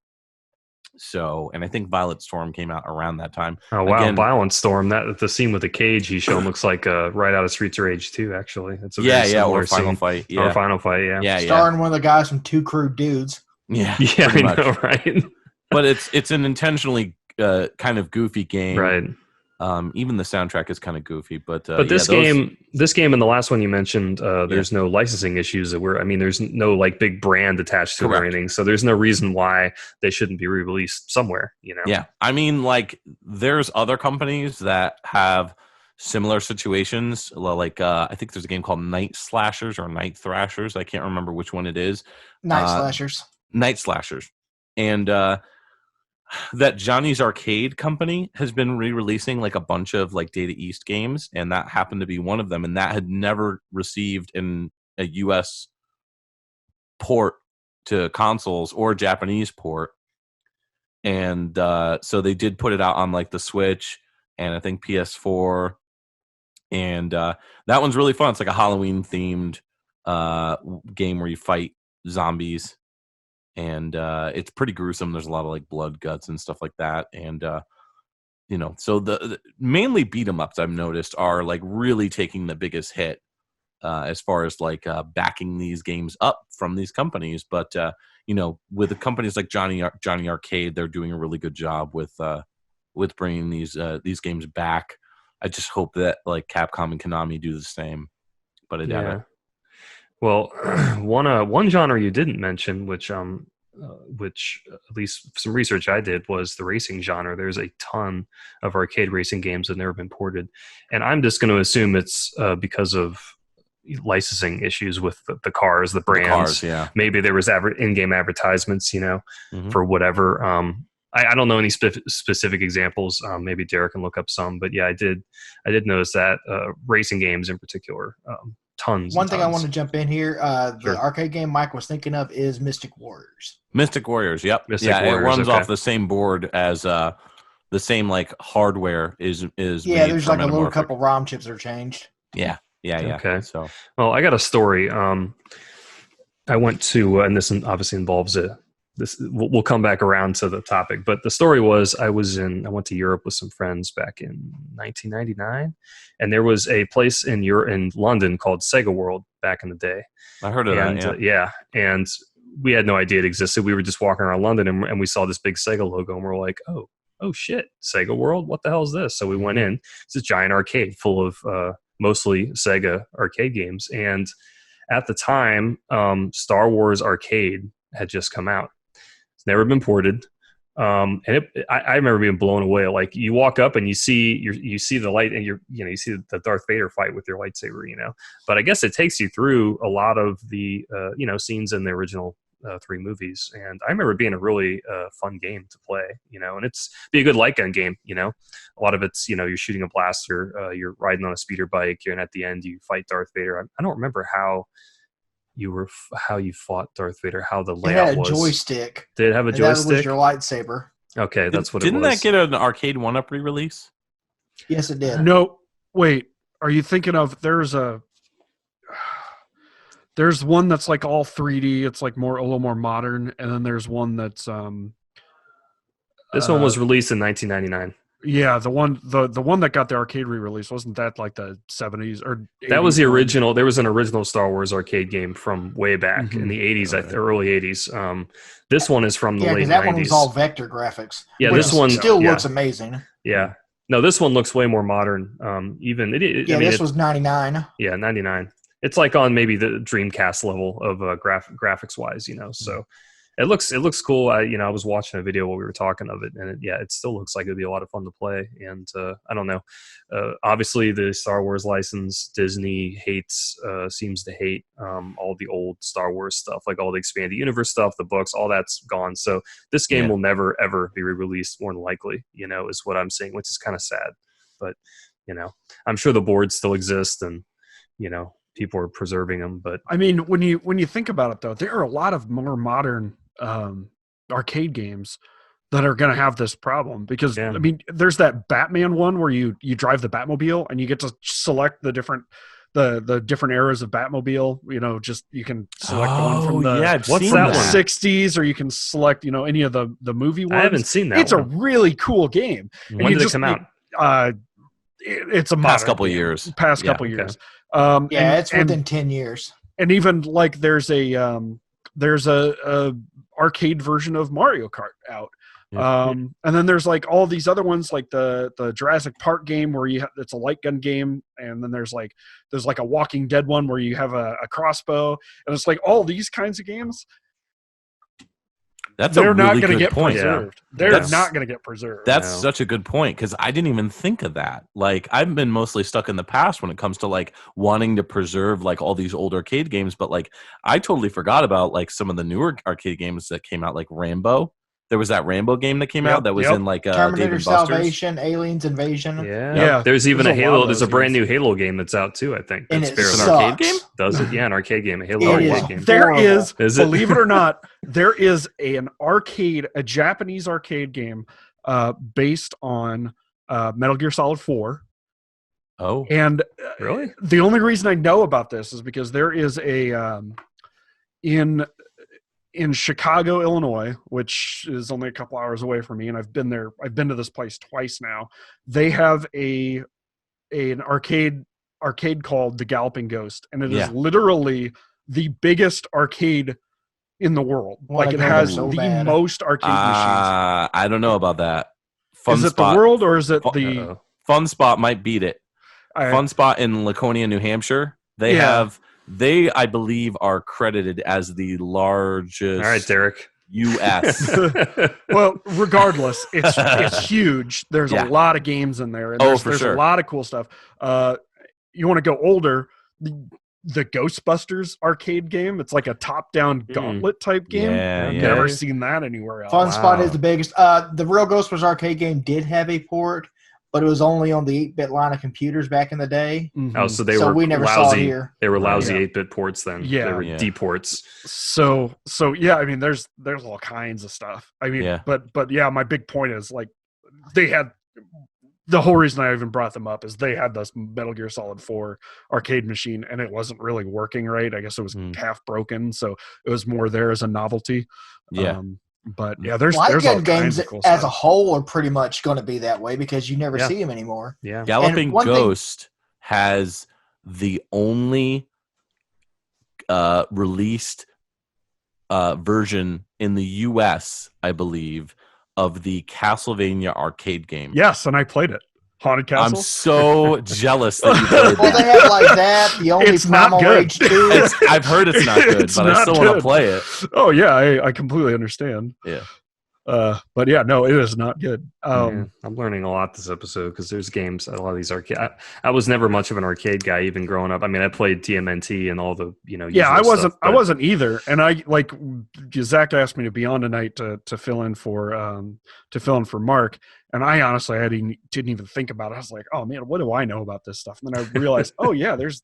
So, and I think Violent Storm came out around that time. Oh wow, again, Violent Storm! That the scene with the cage he's showing looks like right out of Streets of Rage 2. Actually, it's or Final Fight, or Final Fight, yeah, starring one of the guys from Two Crude Dudes. Yeah, I know, right? But it's an intentionally kind of goofy game, right? Even the soundtrack is kind of goofy, but this game and the last one you mentioned, there's no licensing issues. There's no like big brand attached to it or anything, so there's no reason why they shouldn't be re-released somewhere. Yeah, like there's other companies that have similar situations. Like I think there's a game called Night Slashers or Night Thrashers. I can't remember which one it is. Night Slashers, and that Johnny's Arcade company has been re-releasing like a bunch of like Data East games, and that happened to be one of them, and that had never received a US port to consoles or Japanese port. And so they did put it out on like the Switch and I think PS4, and that one's really fun. It's like a Halloween themed game where you fight zombies. And it's pretty gruesome. There's a lot of like blood, guts, and stuff like that. And so the mainly beat 'em ups I've noticed are like really taking the biggest hit as far as like backing these games up from these companies. But with the companies like Johnny Arcade, they're doing a really good job with bringing these games back. I just hope that like Capcom and Konami do the same. But I doubt it. Well, one genre you didn't mention, which at least some research I did, was the racing genre. There's a ton of arcade racing games that have never been ported, and I'm just going to assume it's because of licensing issues with the cars, the brands. The cars, yeah. Maybe there was in-game advertisements, for whatever. I don't know any specific examples. Maybe Derek can look up some, but yeah, I did notice that racing games in particular. Tons. One thing I want to jump in here, the arcade game Mike was thinking of is Mystic Warriors. Mystic Warriors, yep. Warriors, it runs off the same board as the same like hardware is there's like a little couple ROM chips that are changed. Yeah. Okay. So, well, I got a story. I went to, and this obviously involves this. We'll come back around to the topic, but the story was I went to Europe with some friends back in 1999, and there was a place in London called Sega World back in the day. I heard of that. And we had no idea it existed. We were just walking around London, and we saw this big Sega logo, and we're like, oh shit, Sega World, what the hell is this? So we went in. It's this giant arcade full of mostly Sega arcade games, and at the time, Star Wars Arcade had just come out. Never been ported, and I remember being blown away. Like you walk up and you see the light, and you see the Darth Vader fight with your lightsaber, But I guess it takes you through a lot of the scenes in the original 3 movies, and I remember it being a really fun game to play, and it's be a good light gun game. A lot of it's you're shooting a blaster, you're riding on a speeder bike, and at the end you fight Darth Vader. I don't remember how how you fought Darth Vader, how the It layout had a was. joystick. Did it have a And joystick? that was your lightsaber. Okay, that's what it was. Didn't that get an Arcade 1-Up re-release? Yes, it did. No, wait. Are you thinking of there's one that's like all 3D. It's like a little more modern, and then there's one that's This one was released in 1999. Yeah, the one that got the arcade re-release, wasn't that like the 70s or 80s? That was the original. There was an original Star Wars arcade game from way back in the 80s, early 80s. This one is from the late 90s. That one was all vector graphics. Yeah, this one still looks amazing. Yeah. No, this one looks way more modern. This was 99. Yeah, 99. It's like on maybe the Dreamcast level of graphics wise, So it looks cool. I was watching a video while we were talking of it, and it still looks like it'd be a lot of fun to play. And I don't know. Obviously, the Star Wars license, Disney seems to hate all the old Star Wars stuff, like all the expanded universe stuff, the books, all that's gone. So this game will never ever be re-released, more than likely. Is what I'm saying, which is kind of sad. But I'm sure the boards still exist, and people are preserving them. But I mean, when you think about it, though, there are a lot of more modern arcade games that are going to have this problem because I mean, there's that Batman one where you drive the Batmobile and you get to select the different eras of Batmobile. Just you can select the one from the what's that one? 60s, or you can select any of the movie ones. I haven't seen that. It's a really cool game. When did it come out? It's a past couple years. Past couple years. It's within 10 years. And even like there's a arcade version of Mario Kart out. And then there's like all these other ones, like the Jurassic Park game where it's a light gun game, and then there's like a Walking Dead one where you have a crossbow, and it's like all these kinds of games. They're not going to get point. preserved. They're not going to get preserved. That's such a good point, because I didn't even think of that. Like, I've been mostly stuck in the past when it comes to like wanting to preserve like all these old arcade games, but like I totally forgot about like some of the newer arcade games that came out, like Rambo. There was that Rambo game that came out that was in like Terminator Salvation, Aliens Invasion. Yeah. There's even a Halo. There's a brand new Halo game that's out too, I think. And it's an arcade game? Does it? Yeah, an arcade game. A Halo arcade game. There is believe it or not, there is a Japanese arcade game based on Metal Gear Solid 4. Oh. And really? The only reason I know about this is because there is a in Chicago, Illinois, which is only a couple hours away from me, and I've been there. I've been to this place twice now. They have an arcade called the Galloping Ghost, and it is literally the biggest arcade in the world. Like it has the most arcade machines. I don't know about that. Is it the world, or is it the Fun Spot might beat it? Fun Spot in Laconia, New Hampshire. They, I believe, are credited as the largest. All right, Derek. U.S. Well, regardless, it's huge. There's a lot of games in there. And there's a lot of cool stuff. You want to go older, the Ghostbusters arcade game. It's like a top-down gauntlet type game. I've never seen that anywhere else. Fun Spot is the biggest. The real Ghostbusters arcade game did have a port, but it was only on the 8-bit line of computers back in the day. Mm-hmm. Oh, so we never saw it here. They were lousy 8-bit ports then. Yeah. They were D-ports. So yeah, I mean, there's all kinds of stuff. I mean, but yeah, my big point is like they had the whole reason I even brought them up is they had this Metal Gear Solid 4 arcade machine, and it wasn't really working right. I guess it was half broken, so it was more there as a novelty. Yeah. But yeah, there's light all gun games kinds of cool as stuff. a whole are pretty much going to be that way because you never see them anymore. Yeah, Galloping Ghost has the only released version in the U.S., I believe, of the Castlevania arcade game. Yes, and I played it. Haunted Castle. I'm so jealous that you played Well, they have like that. The only It's not Primal good. Rage 2. I've heard it's not good, but I still want to play it. Oh yeah, I completely understand. Yeah. But yeah, no, it is not good. I'm learning a lot this episode because there's games, a lot of these arcade. I was never much of an arcade guy, even growing up. I mean, I played TMNT and all the Yeah, I wasn't. Stuff, I wasn't either. And I like Zach asked me to be on tonight to fill in for Mark. And I honestly, didn't even think about it. I was like, oh man, what do I know about this stuff? And then I realized, oh yeah, there's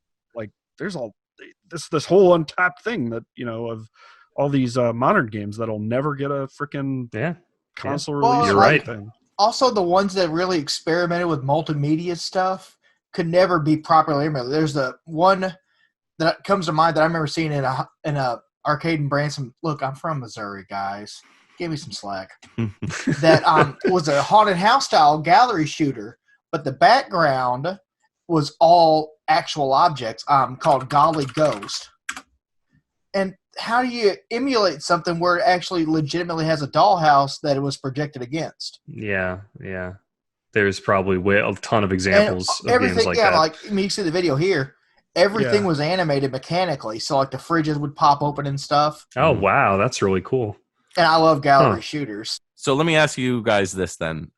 this whole untapped thing that of all these modern games that'll never get a freaking console release. You're right. Also, the ones that really experimented with multimedia stuff could never be properly emulated. There's the one that comes to mind that I remember seeing in a arcade in Branson. Look, I'm from Missouri, guys. Give me some slack. That was a haunted house style gallery shooter, but the background was all actual objects called Golly Ghost. And how do you emulate something where it actually legitimately has a dollhouse that it was projected against? Yeah. There's probably a ton of examples of games like that. Like you see the video here. Everything was animated mechanically, so like the fridges would pop open and stuff. Oh wow, that's really cool. And I love gallery shooters. So let me ask you guys this then,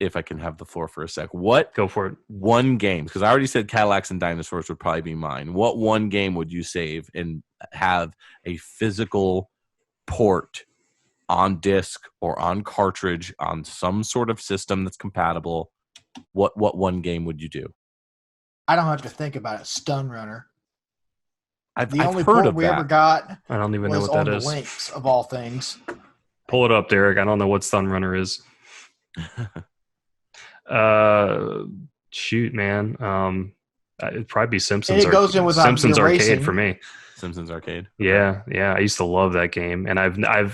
if I can have the floor for a sec. Go for it. One game, because I already said Cadillacs and Dinosaurs would probably be mine. What one game would you save and have a physical port on disc or on cartridge on some sort of system that's compatible? What one game would you do? I don't have to think about it. Stun Runner. I've only heard port of we that. ever got I don't even know was what that on is. the Lynx, of all things. Pull it up, Derek. I don't know what Stun Runner is. Shoot, man. It'd probably be Simpsons. And it goes in with Simpsons Arcade racing. for me. Simpsons Arcade. Yeah. I used to love that game, and I think I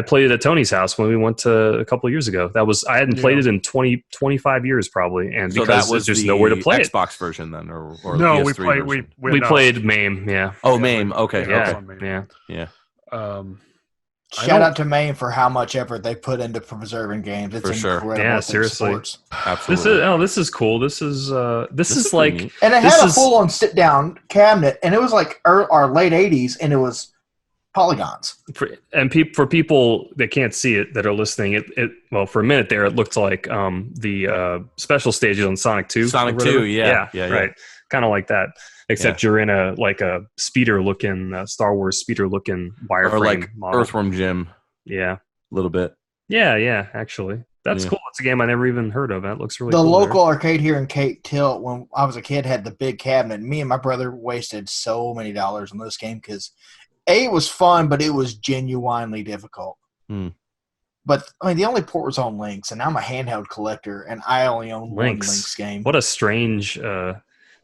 played it at Tony's house when we went to a couple of years ago. I hadn't played it in 25 years probably, and So because that was there's just nowhere to play Xbox version then, or No, PS3 we played version? we played MAME. Yeah. Oh, MAME. Okay. Yeah. Okay. Yeah. Shout out to Maine for how much effort they put into preserving games. It's For sure. incredible. Yeah, what they seriously. support. Absolutely. This is cool. This is is like neat. And it This had a is- full-on sit-down cabinet, and it was like our late 80s, and it was polygons. for people that can't see it that are listening, it well, for a minute there it looked like the special stages on Sonic 2. Sonic or whatever. 2, yeah. Right. Kind of like that, except you're in a speeder looking Star Wars speeder looking wireframe Or like model. Earthworm Jim, Yeah. a little bit. Yeah, actually. That's Yeah. cool. It's a game I never even heard of. That looks really The cool. local arcade here in Cape Tilt, when I was a kid, had the big cabinet. Me and my brother wasted so many dollars on this game because it was fun, but it was genuinely difficult. But I mean, the only port was on Lynx, and I'm a handheld collector, and I only own one Lynx game. What a strange.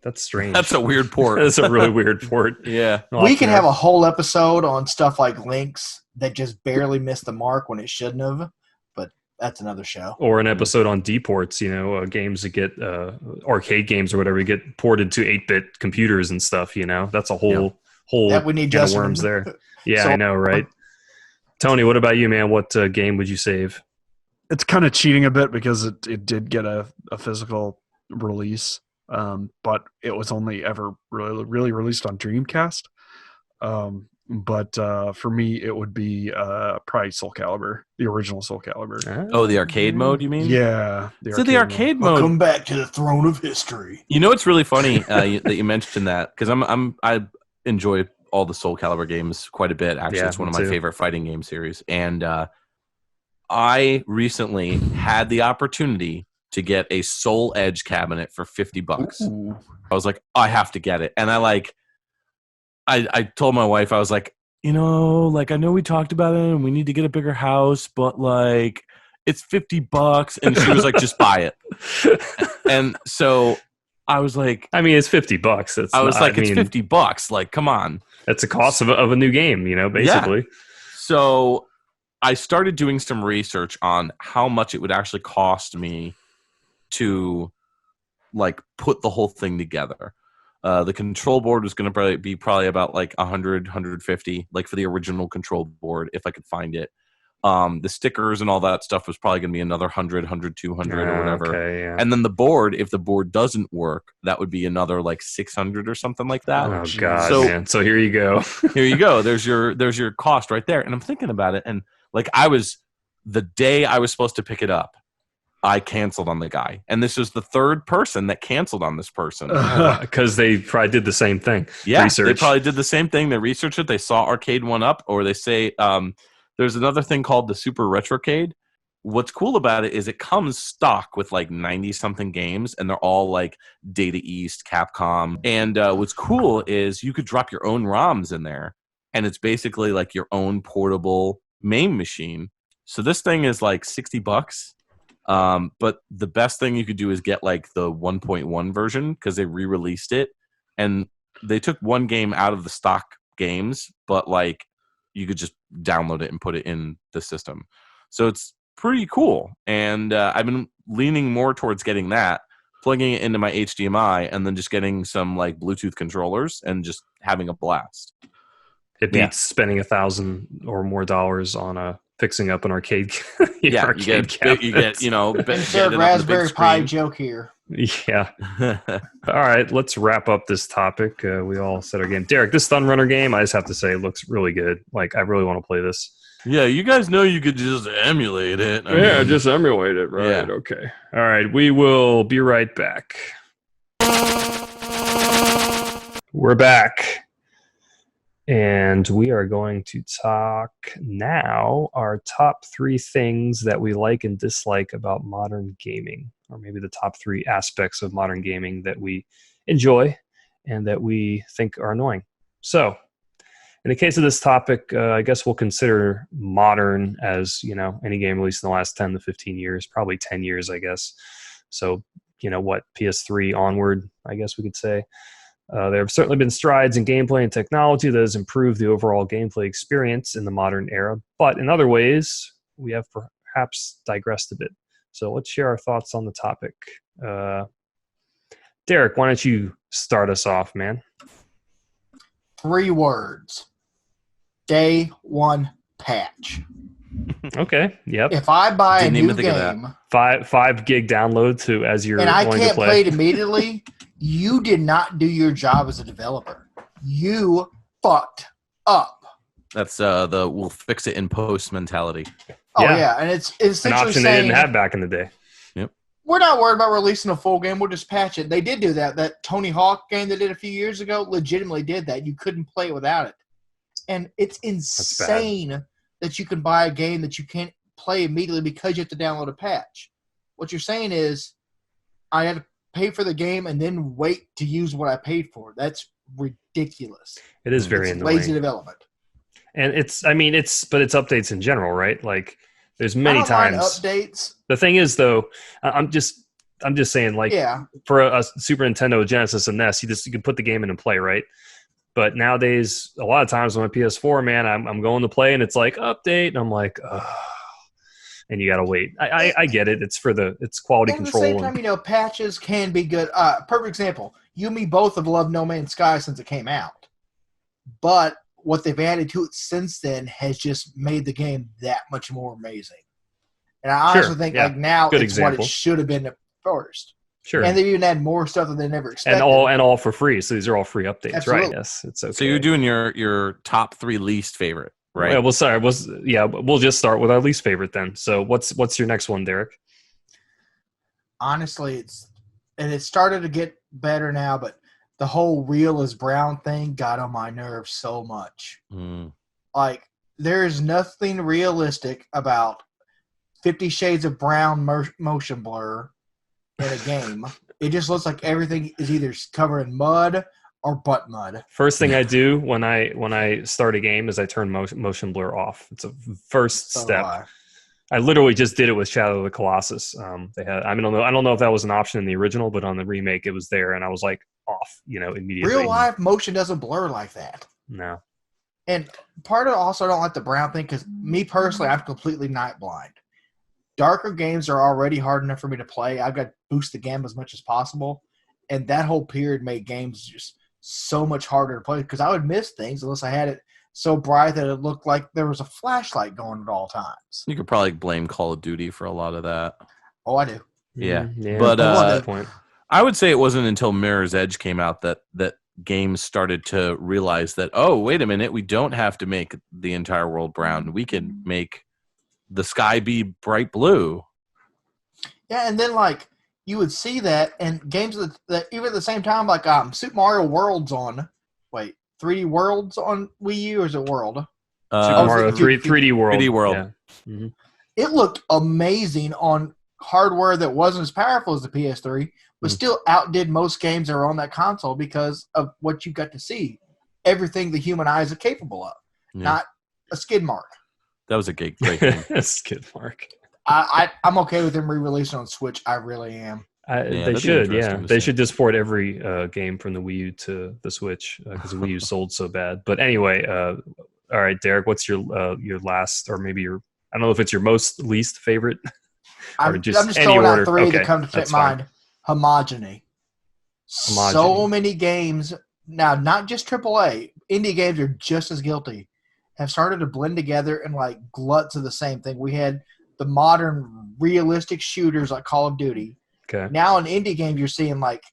That's strange. That's a weird port. That's a really weird port. Yeah. We can have a whole episode on stuff like Lynx that just barely missed the mark when it shouldn't have, but that's another show. Or an episode on D-ports, games that get arcade games or whatever get ported to 8-bit computers and stuff. That's a whole that we need can of Justin. worms there. Yeah, So- I know, right? Tony, what about you, man? What game would you save? It's kind of cheating a bit because it did get a physical release, but it was only ever really released on Dreamcast. But for me, it would be probably Soul Calibur, the original Soul Calibur. Oh, the arcade mode, you mean? Yeah. The arcade mode. Welcome back to the throne of history. It's really funny that you mentioned that because I enjoy all the Soul Calibur games quite a bit. Actually, it's one of my favorite fighting game series, and I recently had the opportunity to get a Soul Edge cabinet for $50. Ooh. I was like, I have to get it, and I told my wife, I was like, I know we talked about it, and we need to get a bigger house, but it's $50, and she was like, just buy it, and so. I was like, I mean, it's $50. It's $50. Like, come on. That's the cost of a new game, basically. Yeah. So I started doing some research on how much it would actually cost me to put the whole thing together. The control board was going to be probably about $100, $150, for the original control board, if I could find it. The stickers and all that stuff was probably going to be another $100, $200 or whatever. Okay, yeah. And then the board, if the board doesn't work, that would be another $600 or something like that. Oh God, man! So here you go. Here you go. There's your cost right there. And I'm thinking about it, and the day I was supposed to pick it up, I canceled on the guy, and this was the third person that canceled on this person because they probably did the same thing. Yeah, Research. They probably did the same thing. They researched it. They saw Arcade One Up, or they say. There's another thing called the Super Retrocade, what's cool about it is it comes stock with like 90 something games, and they're all like Data East, Capcom. And what's cool is you could drop your own ROMs in there, and it's basically like your own portable MAME machine. So this thing is like $60. But the best thing you could do is get like the 1.1 version, because they re-released it, and they took one game out of the stock games, but like you could just download it and put it in the system. So it's pretty cool. And I've been leaning more towards getting that, plugging it into my HDMI, and then just getting some like Bluetooth controllers and just having a blast. It beats spending $1,000 or more on fixing up an arcade. You get insert Raspberry Pi joke here. Yeah. All right, let's wrap up this topic. We all said our game. Derek, this Stun Runner game, I just have to say, it looks really good. Like, I really want to play this. Yeah, you guys know you could just emulate it. Just emulate it, right? Yeah. Okay. All right, we will be right back. We're back. And we are going to talk now our top 3 things that we like and dislike about modern gaming, or maybe the top 3 aspects of modern gaming that we enjoy and that we think are annoying. So, in the case of this topic, I guess we'll consider modern as, any game released in the last 10 to 15 years, probably 10 years, I guess. So, PS3 onward, I guess we could say. There have certainly been strides in gameplay and technology that has improved the overall gameplay experience in the modern era, but in other ways, we have perhaps digressed a bit. So let's share our thoughts on the topic. Derek, why don't you start us off, man? 3 words. Day 1 patch. Okay. Yep. If I buy a new game, 5 gig download to as you're and going I to can't play. play it immediately, you did not do your job as a developer. You fucked up. That's the we'll fix it in post mentality. Oh yeah, and it's essentially an option saying, they didn't have back in the day. Yep. We're not worried about releasing a full game. We'll just patch it. They did do that. That Tony Hawk game they did a few years ago legitimately did that. You couldn't play it without it. And it's insane that you can buy a game that you can't play immediately because you have to download a patch. What you're saying is, I had to pay for the game and then wait to use what I paid for. That's ridiculous. It is very annoying. Lazy development. And it's updates in general, right? Like, there's many times updates. The thing is, though, I'm just saying, like, for a Super Nintendo, Genesis, and NES, you can put the game in and play, right? But nowadays, a lot of times on my PS4, man, I'm going to play and it's like update, and I'm like, ugh. And you gotta wait. I get it. It's quality control. At the same time, patches can be good. Perfect example. You and me both have loved No Man's Sky since it came out, but what they've added to it since then has just made the game that much more amazing. And I honestly think now it's what it should have been at first. Sure. And they've even added more stuff that they never expected. And all for free. So these are all free updates, Absolutely. Right? Yes, it's okay. So you're doing your top 3 least favorite. Right. Yeah, we'll just start with our least favorite then. So what's your next one, Derek? Honestly, it started to get better now, but the whole real is brown thing got on my nerves so much. Like, there is nothing realistic about 50 Shades of Brown motion blur in a game. It just looks like everything is either covered in mud or butt mud. First thing I do when I start a game is I turn motion blur off. It's a first step. I literally just did it with Shadow of the Colossus. I don't know if that was an option in the original, but on the remake it was there, and I was like off, immediately. Real life motion doesn't blur like that. No. And part of it also I don't like the brown thing because me personally, I'm completely night blind. Darker games are already hard enough for me to play. I've got to boost the gamma as much as possible, and that whole period made games just so much harder to play because I would miss things unless I had it so bright that it looked like there was a flashlight going at all times. You could probably blame Call of Duty for a lot of that. Oh, I do. Yeah. But I would say it wasn't until Mirror's Edge came out that games started to realize that, oh, wait a minute, we don't have to make the entire world brown. We can make the sky be bright blue. Yeah, and then you would see that, and games that even at the same time, like Super Mario World's on. Wait, 3D World's on Wii U, or is it World? Super Mario 3D World. 3D World. Yeah. Mm-hmm. it looked amazing on hardware that wasn't as powerful as the PS3, but still outdid most games that were on that console because of what you got to see. Everything the human eyes are capable of, not a skid mark. That was a great game. Skid mark. I'm okay with them re-releasing on Switch. I really am. They should, They should just port every game from the Wii U to the Switch because the Wii U sold so bad. But anyway, all right, Derek, what's your last, or maybe I don't know if it's your most least favorite? I'm just throwing out three that come to mind. Homogeny. So many games now, not just AAA, indie games are just as guilty, have started to blend together and like gluts of the same thing. We had the modern realistic shooters like Call of Duty. Okay. Now in indie games, you're seeing like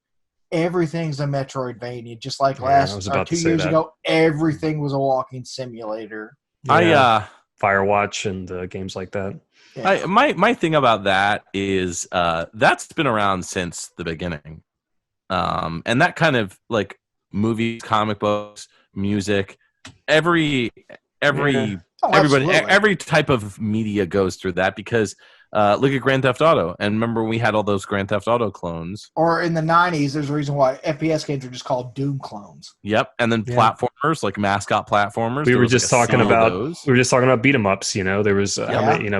everything's a Metroidvania. Just like 2 years ago, everything was a walking simulator. Yeah. Firewatch and games like that. Yeah. My thing about that is that's been around since the beginning, and that kind of like movies, comic books, music, everybody, every type of media goes through that because look at Grand Theft Auto, and remember we had all those Grand Theft Auto clones. Or in the 90s, there's a reason why FPS games are just called Doom clones. Yep, and then platformers like mascot platformers. We were just talking about beat 'em ups. There was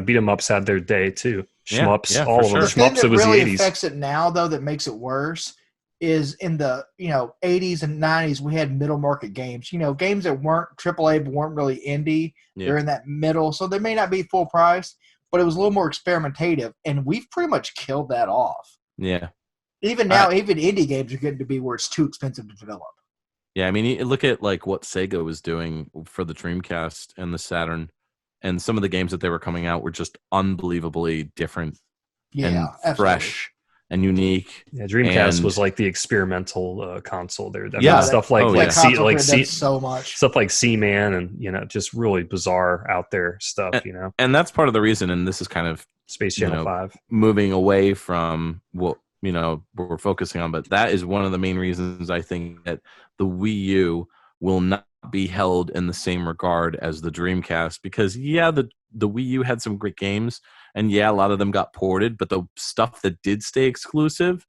beat 'em ups had their day too. Shmups, all of them. Shmups. It was the 80s. Affects it now though that makes it worse. Is in the 80s and 90s we had middle market games. Games that weren't AAA but weren't really indie. Yeah. They're in that middle, so they may not be full price, but it was a little more experimentative, and we've pretty much killed that off. Yeah. Even now, even indie games are getting to be where it's too expensive to develop. Yeah, I mean, look at like what Sega was doing for the Dreamcast and the Saturn, and some of the games that they were coming out were just unbelievably different and fresh. And unique. Yeah, Dreamcast was like the experimental console there. Stuff so much stuff like Seaman and just really bizarre out there stuff. And that's part of the reason. And this is kind of Space Channel 5 moving away from what we're focusing on. But that is one of the main reasons I think that the Wii U will not be held in the same regard as the Dreamcast because the Wii U had some great games. And a lot of them got ported, but the stuff that did stay exclusive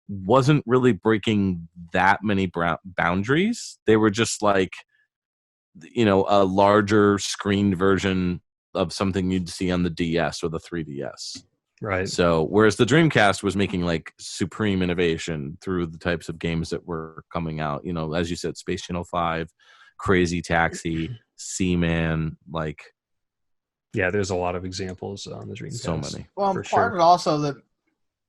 wasn't really breaking that many boundaries. They were just like, a larger screened version of something you'd see on the DS or the 3DS. Right. So, whereas the Dreamcast was making like supreme innovation through the types of games that were coming out, as you said, Space Channel 5, Crazy Taxi, Seaman, like... Yeah, there's a lot of examples on the Dreamcast. So many. Well, part of it also that,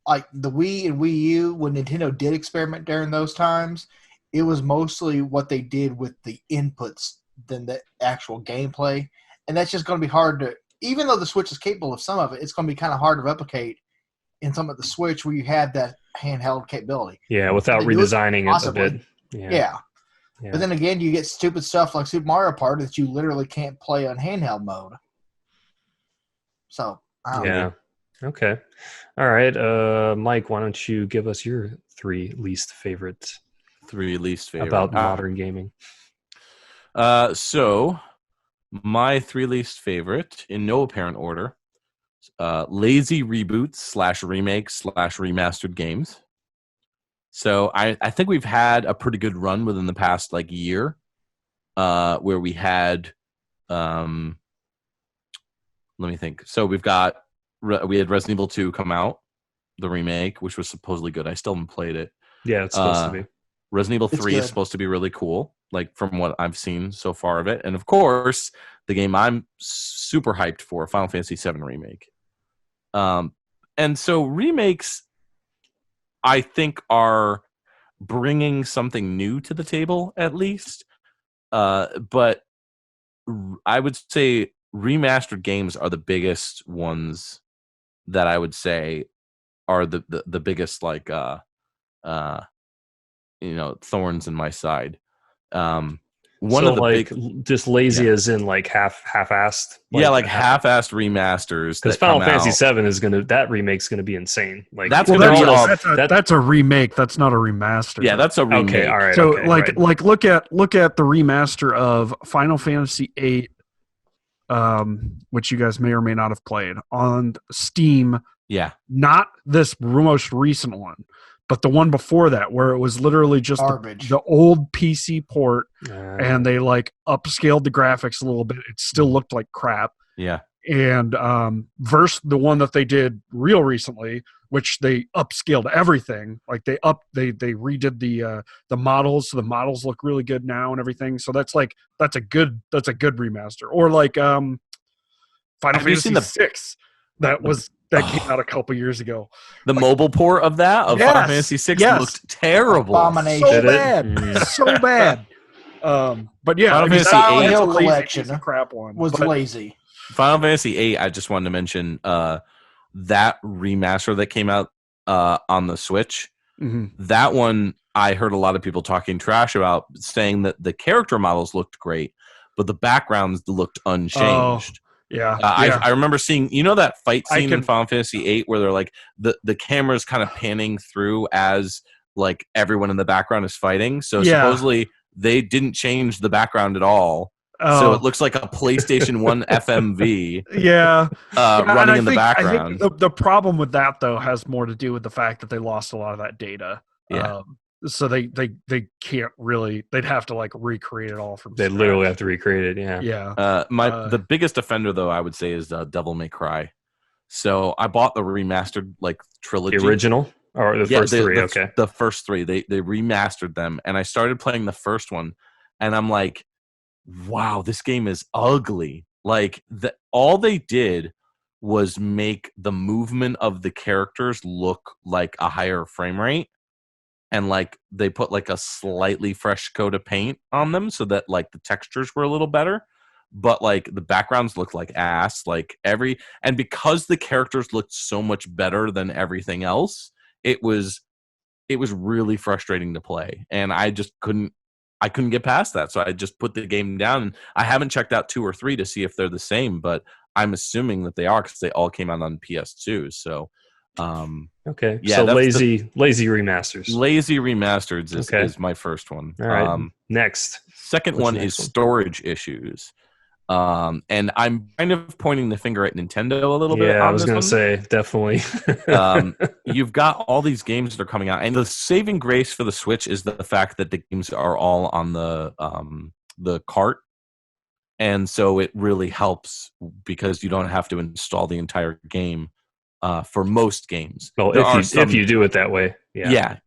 like the Wii and Wii U, when Nintendo did experiment during those times, it was mostly what they did with the inputs than the actual gameplay. And that's just going to be hard to, even though the Switch is capable of some of it, it's going to be kind of hard to replicate in some of the Switch where you had that handheld capability. Yeah, without redesigning it a bit. Yeah. But then again, you get stupid stuff like Super Mario Party that you literally can't play on handheld mode. So, I don't know. Okay. All right. Mike, why don't you give us your three least favorite about modern gaming? So, my three least favorite, in no apparent order, lazy reboots / remakes / remastered games. So, I think we've had a pretty good run within the past year where we had... let me think. So we had Resident Evil 2 come out, the remake, which was supposedly good. I still haven't played it. Yeah, it's supposed to be. Resident Evil 3 is supposed to be really cool, from what I've seen so far of it. And of course, the game I'm super hyped for, Final Fantasy VII Remake. And so remakes, I think, are bringing something new to the table, at least. But I would say remastered games are the biggest ones that I would say are the biggest thorns in my side. Just lazy as in half-assed. Half-assed remasters. Because Final Fantasy VII that remake's gonna be insane. That's a remake. That's not a remaster. Yeah, that's a remake. Okay, all right. So look at the remaster of Final Fantasy VIII which you guys may or may not have played on Steam. Yeah. Not this most recent one, but the one before that, where it was literally just the old PC port, and they like upscaled the graphics a little bit. It still looked like crap. Yeah. And versus the one that they did real recently, which they upscaled everything. Like they redid the models, so the models look really good now and everything. So that's a good remaster. Or like Final Fantasy VI, that came out a couple years ago. The mobile port of Final Fantasy VI looked terrible. Abomination. So bad. So bad. But yeah, Final Fantasy VIII collection crap one was lazy. Final Fantasy VIII, I just wanted to mention that remaster that came out on the Switch. Mm-hmm. That one, I heard a lot of people talking trash about, saying that the character models looked great, but the backgrounds looked unchanged. Yeah. I remember seeing, that fight scene in Final Fantasy VIII where they're like the camera's kind of panning through as like everyone in the background is fighting. So supposedly they didn't change the background at all. So it looks like a PlayStation 1 FMV. Running in the background. I think the problem with that though has more to do with the fact that they lost a lot of that data. Yeah. So they can't really. They'd have to like recreate it all from. They literally have to recreate it. Yeah. Yeah. The biggest offender though, I would say, is Devil May Cry. So I bought the remastered trilogy. The original or the first three? Okay. The first three. They remastered them, and I started playing the first one, and I'm like, wow, this game is ugly. Like all they did was make the movement of the characters look like a higher frame rate. And like they put like a slightly fresh coat of paint on them so that like the textures were a little better, but like the backgrounds looked like ass. And because the characters looked so much better than everything else, it was really frustrating to play. And I couldn't get past that. So I just put the game down, and I haven't checked out 2 or 3 to see if they're the same, but I'm assuming that they are because they all came out on PS2. So okay. Yeah, so lazy remasters. Lazy remasters is my first one. All right. Next. Second one is storage issues. And I'm kind of pointing the finger at Nintendo a little bit. Yeah, I was going to say, definitely. You've got all these games that are coming out, and the saving grace for the Switch is the fact that the games are all on the cart. And so it really helps because you don't have to install the entire game. For most games. Well, if you do it that way. Yeah.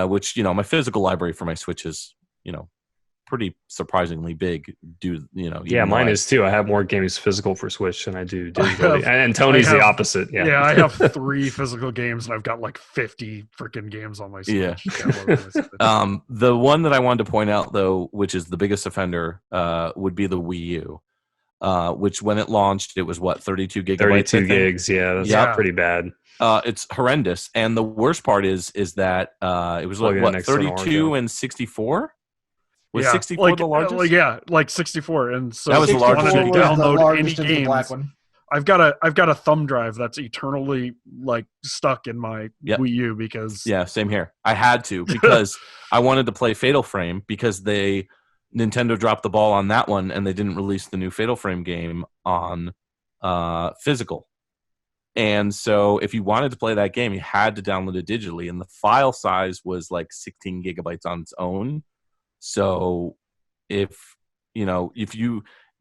Which, my physical library for my Switch is, pretty surprisingly big. Mine is too. I have more games physical for Switch than I do digitally. And Tony's the opposite. Yeah, I have 3 physical games, and I've got like 50 freaking games on my Switch. Yeah. The one that I wanted to point out, though, which is the biggest offender, would be the Wii U. Which when it launched, it was 32 gigabytes. 32 gigs, that's pretty bad. It's horrendous, and the worst part is that it was 32 and 64. Was 64 the largest? Like 64, and so that was the largest. To download any games. I've got a thumb drive that's eternally like stuck in my Wii U because same here. I had to because I wanted to play Fatal Frame because Nintendo dropped the ball on that one, and they didn't release the new Fatal Frame game on physical. And so if you wanted to play that game, you had to download it digitally, and the file size was like 16 gigabytes on its own. So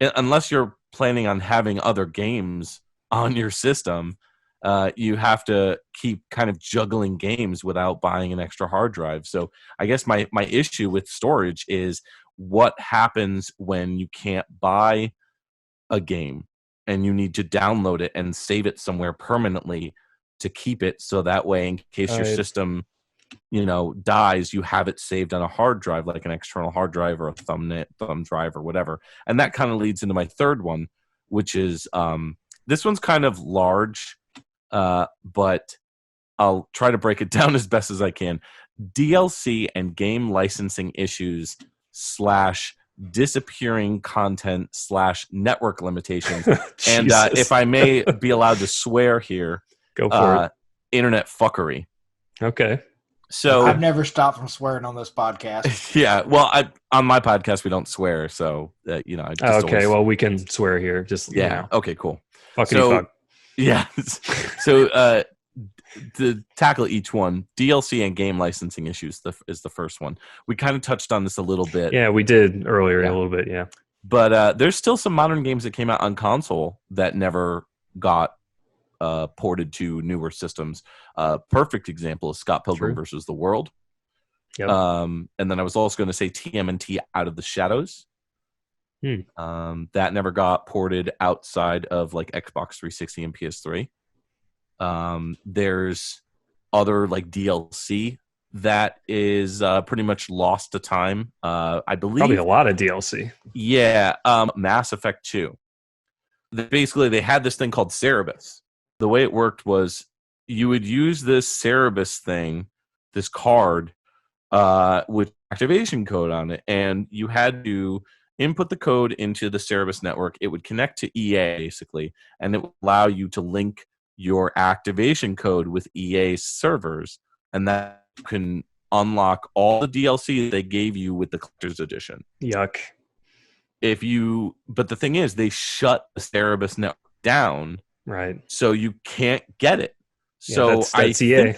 unless you're planning on having other games on your system, you have to keep kind of juggling games without buying an extra hard drive. So I guess my issue with storage is what happens when you can't buy a game and you need to download it and save it somewhere permanently to keep it, so that way in case your system dies, you have it saved on a hard drive, like an external hard drive or a thumb drive or whatever. And that kind of leads into my third one, which is this one's kind of large, but I'll try to break it down as best as I can. DLC and game licensing issues / disappearing content / network limitations. And if I may be allowed to swear here, go for it. Internet fuckery. Okay. So I've never stopped from swearing on this podcast. Yeah, well, on my podcast we don't swear, so you know. I just okay, well we can swear here. Just yeah. You know. Okay, cool. Fuckity fuck. Yeah. So to tackle each one, DLC and game licensing issues is the first one. We kind of touched on this a little bit. Yeah, we did earlier a little bit. Yeah, but there's still some modern games that came out on console that never got ported to newer systems. Perfect example is Scott Pilgrim versus the World. Yep. And then I was also going to say TMNT Out of the Shadows. That never got ported outside of like Xbox 360 and PS3. There's other like DLC that is pretty much lost to time. I believe probably a lot of DLC. Yeah, Mass Effect 2. Basically, they had this thing called Cerebus. The way it worked was you would use this Cerebus thing, this card, with activation code on it, and you had to input the code into the Cerebus network. It would connect to EA, basically, and it would allow you to link your activation code with EA's servers, and that you can unlock all the DLC they gave you with the Collector's Edition. Yuck. But the thing is, they shut the Cerebus network down, right? So you can't get it. Yeah, so that's EA.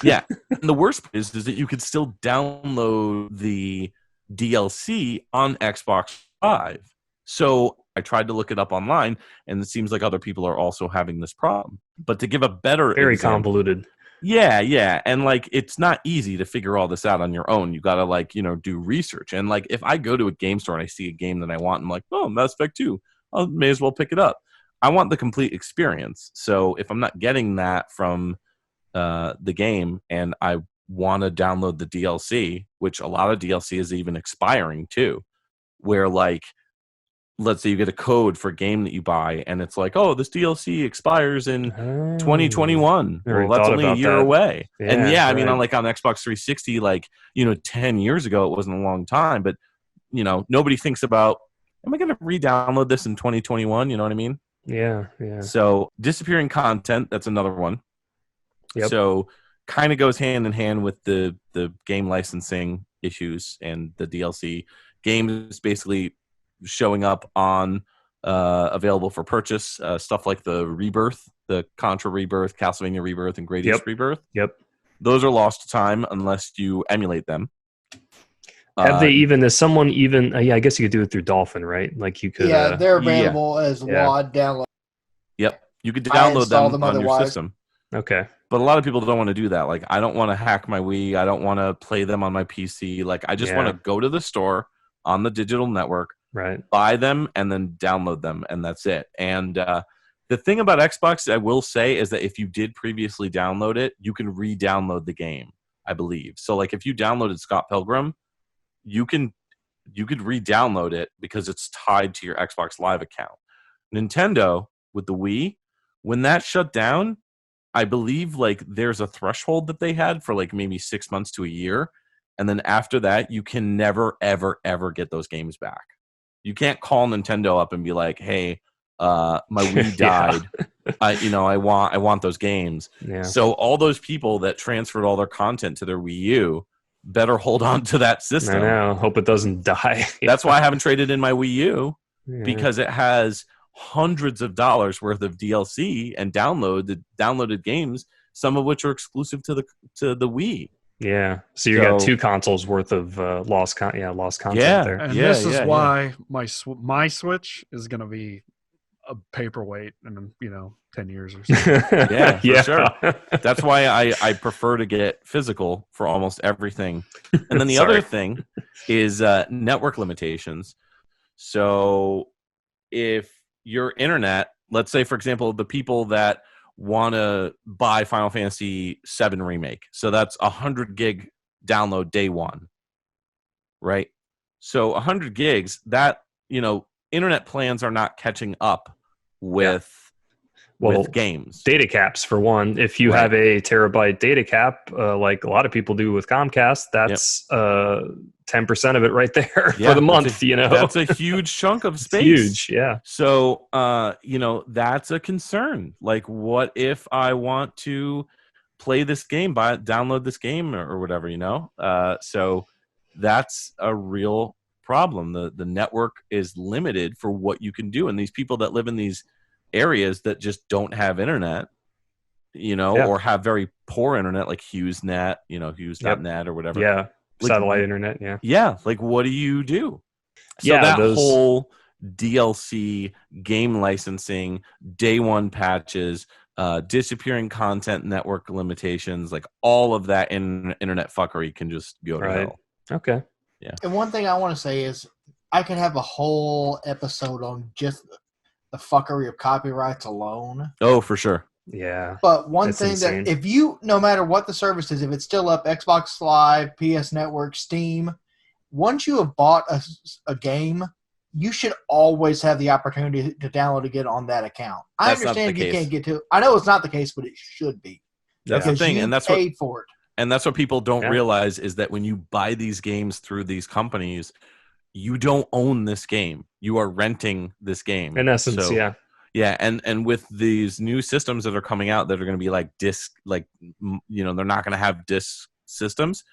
Yeah, and the worst part is that you could still download the DLC on Xbox Live. So I tried to look it up online, and it seems like other people are also having this problem. But to give a better convoluted. Yeah, and like it's not easy to figure all this out on your own. You got to like do research. And like if I go to a game store and I see a game that I want, I'm like, oh, Mass Effect 2, I may as well pick it up. I want the complete experience. So if I'm not getting that from the game and I want to download the DLC, which a lot of DLC is even expiring too, where like, let's say you get a code for a game that you buy and it's like, oh, this DLC expires in 2021. Well, that's only a year away. Yeah, and I mean, on Xbox 360, 10 years ago, it wasn't a long time, but nobody thinks about, am I going to re-download this in 2021? You know what I mean? Yeah. So disappearing content, that's another one. Yep. So kind of goes hand in hand with the game licensing issues and the DLC. Games basically showing up on available for purchase, stuff like the Rebirth, the Contra Rebirth, Castlevania Rebirth, and Gradius Rebirth. Yep. Those are lost to time unless you emulate them. Have they even? Is someone even? I guess you could do it through Dolphin, right? Like you could. Yeah, they're available as WAD download. Yep, you could download them on your system. Okay. But a lot of people don't want to do that. Like, I don't want to hack my Wii. I don't want to play them on my PC. Like, I just want to go to the store on the digital network, right? Buy them and then download them, and that's it. And the thing about Xbox, I will say, is that if you did previously download it, you can re-download the game, I believe. So, like, if you downloaded Scott Pilgrim, you could re-download it because it's tied to your Xbox Live account. Nintendo, with the Wii, when that shut down, I believe like there's a threshold that they had for like maybe 6 months to a year. And then after that, you can never, ever, ever get those games back. You can't call Nintendo up and be like, hey, my Wii died. I want those games. Yeah. So all those people that transferred all their content to their Wii U better hold on to that system. I know. Hope it doesn't die. That's why I haven't traded in my Wii U because it has hundreds of dollars worth of DLC and downloaded games, some of which are exclusive to the Wii. Yeah, so you got 2 consoles worth of lost content there. And this is why my Switch is going to be a paperweight in 10 years or so. For sure. That's why I prefer to get physical for almost everything. And then the other thing is network limitations. So if your internet, let's say, for example, the people that want to buy Final Fantasy VII Remake, so that's 100 gig download day one, right? So 100 gigs, that, internet plans are not catching up with games. Data caps, for one. If you have a terabyte data cap, like a lot of people do with Comcast, that's 10% of it right there for the month. That's a huge chunk of space. Huge, yeah. So, that's a concern. Like, what if I want to play this game, download this game or whatever, so that's a real problem. The network is limited for what you can do, and these people that live in these areas that just don't have internet, or have very poor internet, like HughesNet, Hughes.net or whatever. Yeah, satellite internet. Yeah, like what do you do? So that whole DLC, game licensing, day one patches, disappearing content, network limitations, like all of that internet fuckery can just go to hell. Okay. Yeah. And one thing I want to say is I could have a whole episode on just the fuckery of copyrights alone. Oh, for sure. Yeah. But one thing insane. That if you, no matter what the service is, if it's still up, Xbox Live, PS Network, Steam, once you have bought a game, you should always have the opportunity to download it on that account. I understand if you can't get to it. I know it's not the case, but it should be. That's the thing, and that's paid for it. And that's what people don't realize is that when you buy these games through these companies, you don't own this game. You are renting this game. In essence, yeah. Yeah, and with these new systems that are coming out that are going to be like disc, they're not going to have disc systems.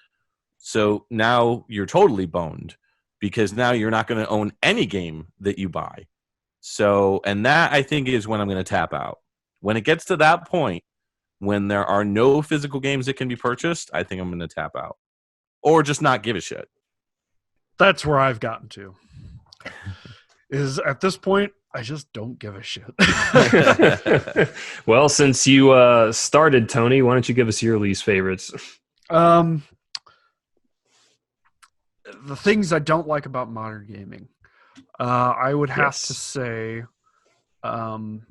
So now you're totally boned because now you're not going to own any game that you buy. So, and that I think is when I'm going to tap out. When it gets to that point, when there are no physical games that can be purchased, I think I'm going to tap out. Or just not give a shit. That's where I've gotten to. Is at this point, I just don't give a shit. Well, since you started, Tony, why don't you give us your least favorites? The things I don't like about modern gaming. I would have to say the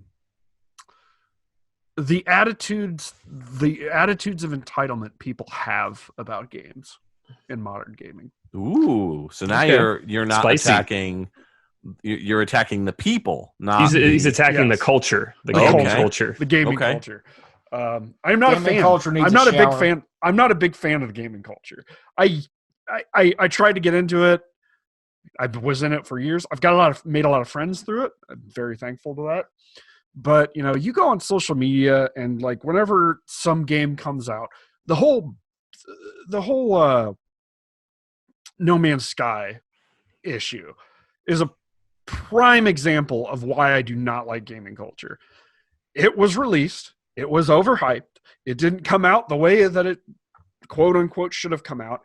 attitudes of entitlement people have about games in modern gaming. Ooh, so now you're not Spicy. attacking. You're attacking the people. Not he's attacking the culture, the gaming culture, the gaming culture. I'm not gaming a fan. Culture needs I'm not a big shower. fan. I'm not a big fan of the gaming culture. I tried to get into it. I was in it for years. I've made a lot of friends through it. I'm very thankful to that. But you go on social media and like whenever some game comes out, the whole No Man's Sky issue is a prime example of why I do not like gaming culture. It was released. It was overhyped. It didn't come out the way that it quote unquote should have come out.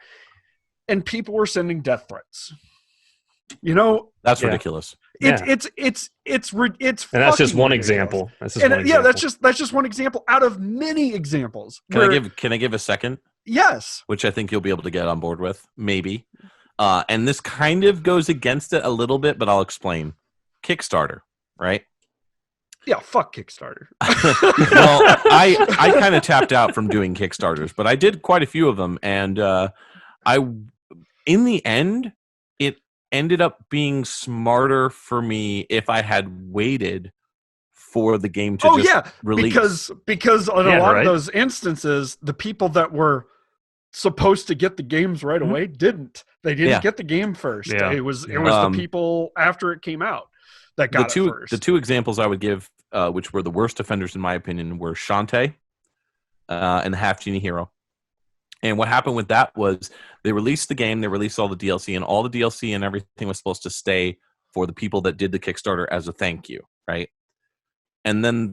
And people were sending death threats. That's ridiculous. It's and that's just one example. That's just one example out of many examples. Can I give a second? Yes. Which I think you'll be able to get on board with, maybe. And this kind of goes against it a little bit, but I'll explain. Kickstarter, right? Yeah, fuck Kickstarter. Well, I kind of tapped out from doing Kickstarters, but I did quite a few of them, and in the end, it ended up being smarter for me if I had waited for the game to release. Because on a lot of those instances, the people that were supposed to get the games right away didn't. They didn't get the game first. Yeah. It was the people after it came out that got it first. The two examples I would give, which were the worst offenders in my opinion, were Shantae and the Half Genie Hero. And what happened with that was they released the game, they released all the DLC, and all the DLC and everything was supposed to stay for the people that did the Kickstarter as a thank you, right? And then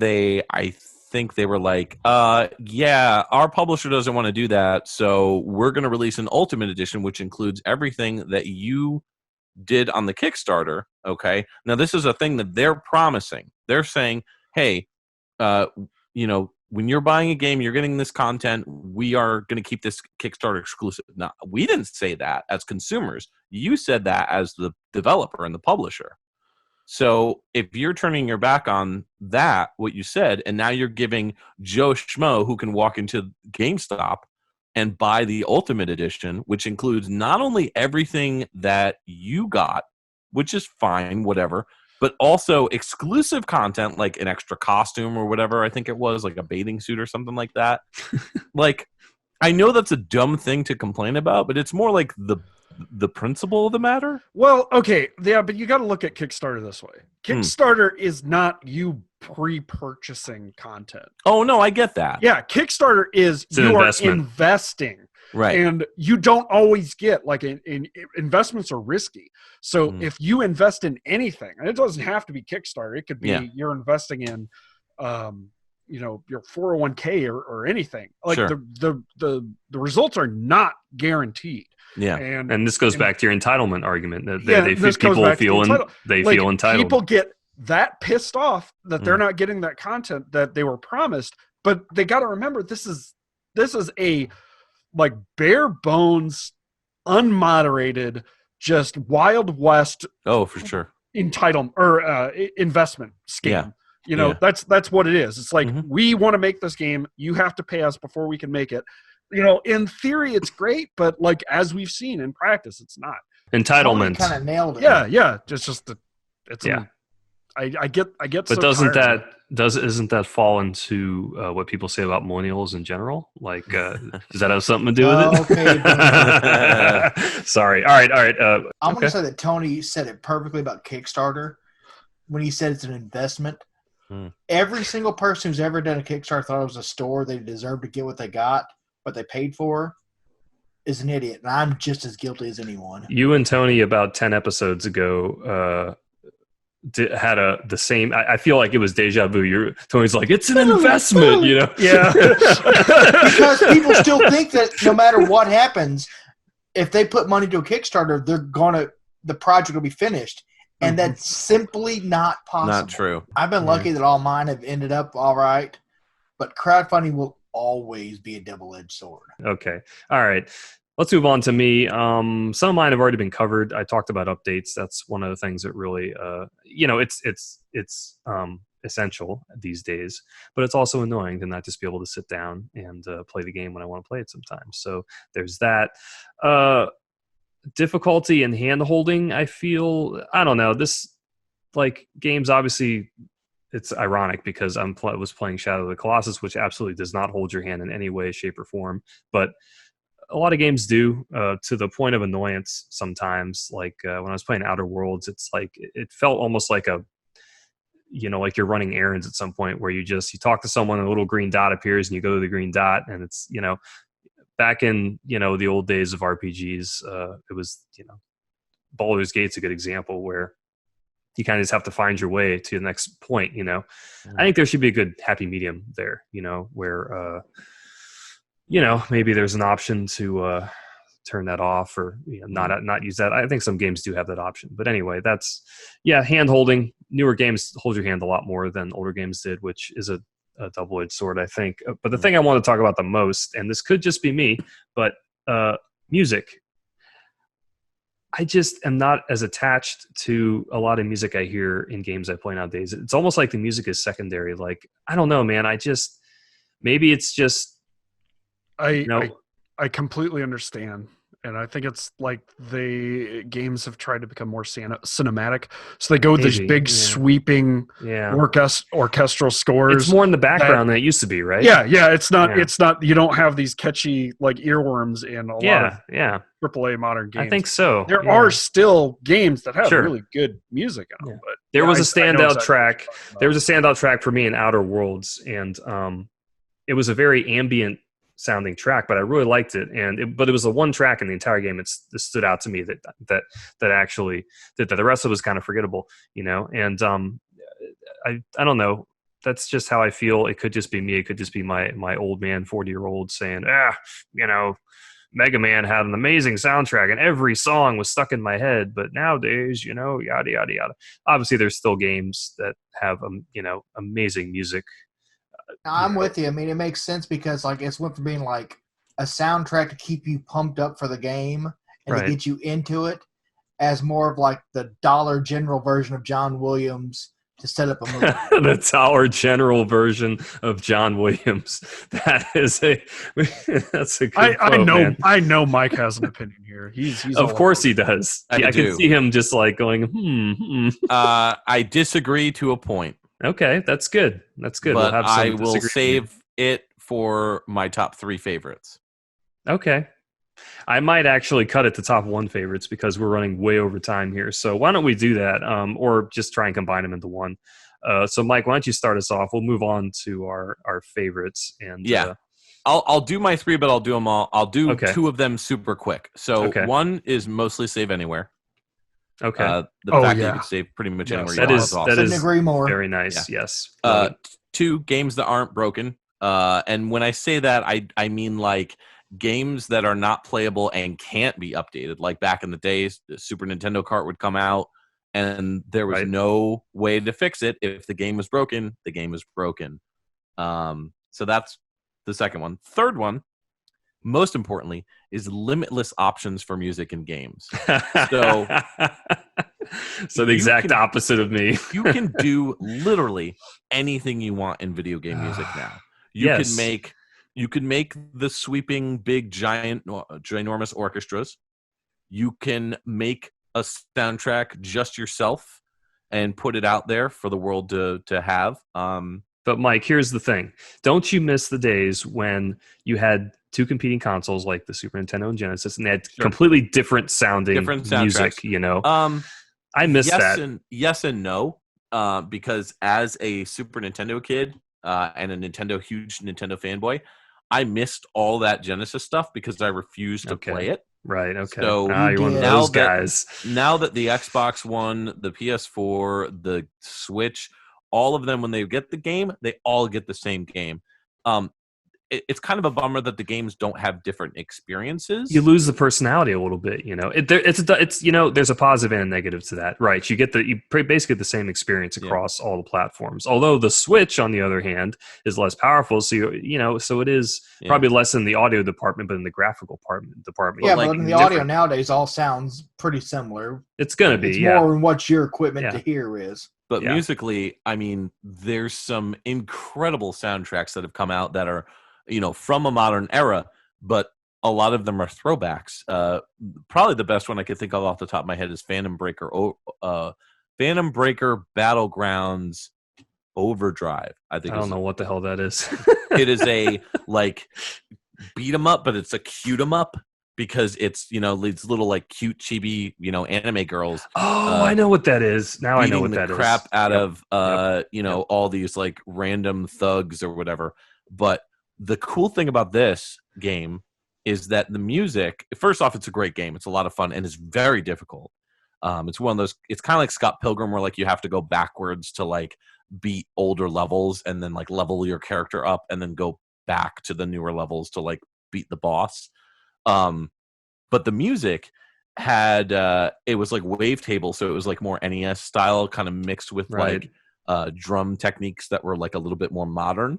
I think they were like, our publisher doesn't want to do that, so we're going to release an Ultimate Edition, which includes everything that you did on the Kickstarter, okay? Now, this is a thing that they're promising. They're saying, hey, when you're buying a game, you're getting this content, we are going to keep this Kickstarter exclusive. Now, we didn't say that as consumers. You said that as the developer and the publisher. So if you're turning your back on that, what you said, and now you're giving Joe Schmo who can walk into GameStop and buy the Ultimate Edition, which includes not only everything that you got, which is fine, whatever, but also exclusive content like an extra costume or whatever, I think it was, like a bathing suit or something like that. Like, I know that's a dumb thing to complain about, but it's more like the the principle of the matter. Well, okay, yeah, but you got to look at Kickstarter this way. Kickstarter is not you pre-purchasing content. Oh no, I get that. Yeah, Kickstarter is you are investing. Right. And you don't always get, like, in investments are risky. So if you invest in anything, and it doesn't have to be Kickstarter, it could be you're investing in, your 401k or anything. Like the results are not guaranteed. Yeah. And this goes back to your entitlement argument. People feel entitled. People get that pissed off that they're not getting that content that they were promised, but they got to remember this is a like bare bones, unmoderated, just Wild West. Oh, for sure. Entitlement or investment scam. Yeah. That's what it is. It's like, we want to make this game. You have to pay us before we can make it. In theory, it's great, but like as we've seen in practice, it's not. Entitlement. Kind of nailed it. Yeah. I get. But isn't that fall into what people say about millennials in general? Like, does that have something to do with it? Okay. Sorry. All right. I'm going to say that Tony said it perfectly about Kickstarter when he said it's an investment. Every single person who's ever done a Kickstarter thought it was a store they deserved to get what they got, what they paid for, is an idiot, and I'm just as guilty as anyone. You and Tony about 10 episodes ago had the same. I feel like it was deja vu. Tony's like, it's an investment, Yeah. Because people still think that no matter what happens, if they put money to a Kickstarter, the project will be finished. And that's simply not possible. Not true. I've been lucky that all mine have ended up all right, but crowdfunding will always be a double-edged sword. Okay. All right. Let's move on to me. Some of mine have already been covered. I talked about updates. That's one of the things that really, it's essential these days, but it's also annoying to not just be able to sit down and play the game when I want to play it sometimes. So there's that. Difficulty in hand holding, I feel. I don't know. This, like, games, obviously, it's ironic because I was playing Shadow of the Colossus, which absolutely does not hold your hand in any way, shape, or form. But a lot of games do, to the point of annoyance sometimes. Like when I was playing Outer Worlds, it's like it felt almost like like you're running errands at some point where you talk to someone and a little green dot appears and you go to the green dot, and it's, back in, the old days of RPGs, it was, Baldur's Gate's a good example where you kind of just have to find your way to the next point, I think there should be a good happy medium there, where, maybe there's an option to turn that off or not use that. I think some games do have that option. But anyway, that's, hand holding. Newer games hold your hand a lot more than older games did, which is a double-edged sword, I think. But the thing I want to talk about the most, and this could just be me, but music. I just am not as attached to a lot of music I hear in games I play nowadays. It's almost like the music is secondary. Like, I don't know, man. Maybe it's just, I completely understand. And I think it's like the games have tried to become more cinematic. So they go with these big sweeping orchestral scores. It's more in the background than it used to be, right? Yeah. It's not, you don't have these catchy like earworms in a lot of AAA modern games. I think so. There are still games that have really good music in them. But there was a standout track. There was a standout track for me in Outer Worlds. And it was a very ambient sounding track, but I really liked it. But it was the one track in the entire game that stood out to me that actually did that. The rest of it was kind of forgettable, and I don't know. That's just how I feel. It could just be me. It could just be my old man, 40-year-old saying, Mega Man had an amazing soundtrack and every song was stuck in my head, but nowadays, yada, yada, yada. Obviously there's still games that have, amazing music. I'm with you. I mean, it makes sense because like it's went from being like a soundtrack to keep you pumped up for the game and to get you into it, as more of like the Dollar General version of John Williams to set up a movie. The Dollar General version of John Williams. That's a good quote, I know Mike has an opinion here. He's of course he does. I can see him just like going, I disagree to a point. Okay, that's good. That's good. But I will save it for my top 3 favorites. Okay. I might actually cut it to top 1 favorites because we're running way over time here. So why don't we do that, or just try and combine them into one? So Mike, why don't you start us off? We'll move on to our favorites. And I'll do my 3, but I'll do them all. I'll do Okay. 2 of them super quick. So one is mostly save anywhere. Okay. The fact that you can save pretty much anywhere you want is awesome. That is agree more. Very nice. Yeah. Yes. 2 games that aren't broken. And when I say that, I mean like games that are not playable and can't be updated. Like back in the days, the Super Nintendo cart would come out, and there was no way to fix it. If the game was broken, the game was broken. So that's the second one. Third one, most importantly, is limitless options for music in games. So the exact opposite of me. You can do literally anything you want in video game music now. You can make the sweeping, big, ginormous orchestras. You can make a soundtrack just yourself and put it out there for the world to have. But Mike, here's the thing. Don't you miss the days when you had 2 competing consoles like the Super Nintendo and Genesis, and they had completely different sounding music, you know? I miss that. Yes and no, because as a Super Nintendo kid and a huge Nintendo fanboy, I missed all that Genesis stuff because I refused to play it. Right, okay. So you're one of those guys. Now that the Xbox One, the PS4, the Switch, all of them, when they get the game, they all get the same game. It's kind of a bummer that the games don't have different experiences. You lose the personality a little bit, you know. It's you know, there's a positive and a negative to that, right? You basically get the same experience across all the platforms. Although the Switch, on the other hand, is less powerful, so so it is probably less in the audio department, but in the graphical department. Yeah, but in the audio nowadays, all sounds pretty similar. It's gonna be more in what your equipment to hear is. But musically, I mean, there's some incredible soundtracks that have come out that are, from a modern era, but a lot of them are throwbacks. Probably the best one I could think of off the top of my head is Phantom Breaker Battlegrounds Overdrive. I don't know what the hell that is. It is a beat 'em up, but it's a cute 'em up because it's these little cute chibi anime girls. Oh, I know what that is. Now I know what that is. Crap out of all these random thugs or whatever. But the cool thing about this game is that the music, first off, it's a great game. It's a lot of fun and it's very difficult. It's one of those, it's kind of like Scott Pilgrim where you have to go backwards to beat older levels and then level your character up and then go back to the newer levels to beat the boss. But the music had, it was wavetable. So it was more NES style kind of mixed with drum techniques that were a little bit more modern.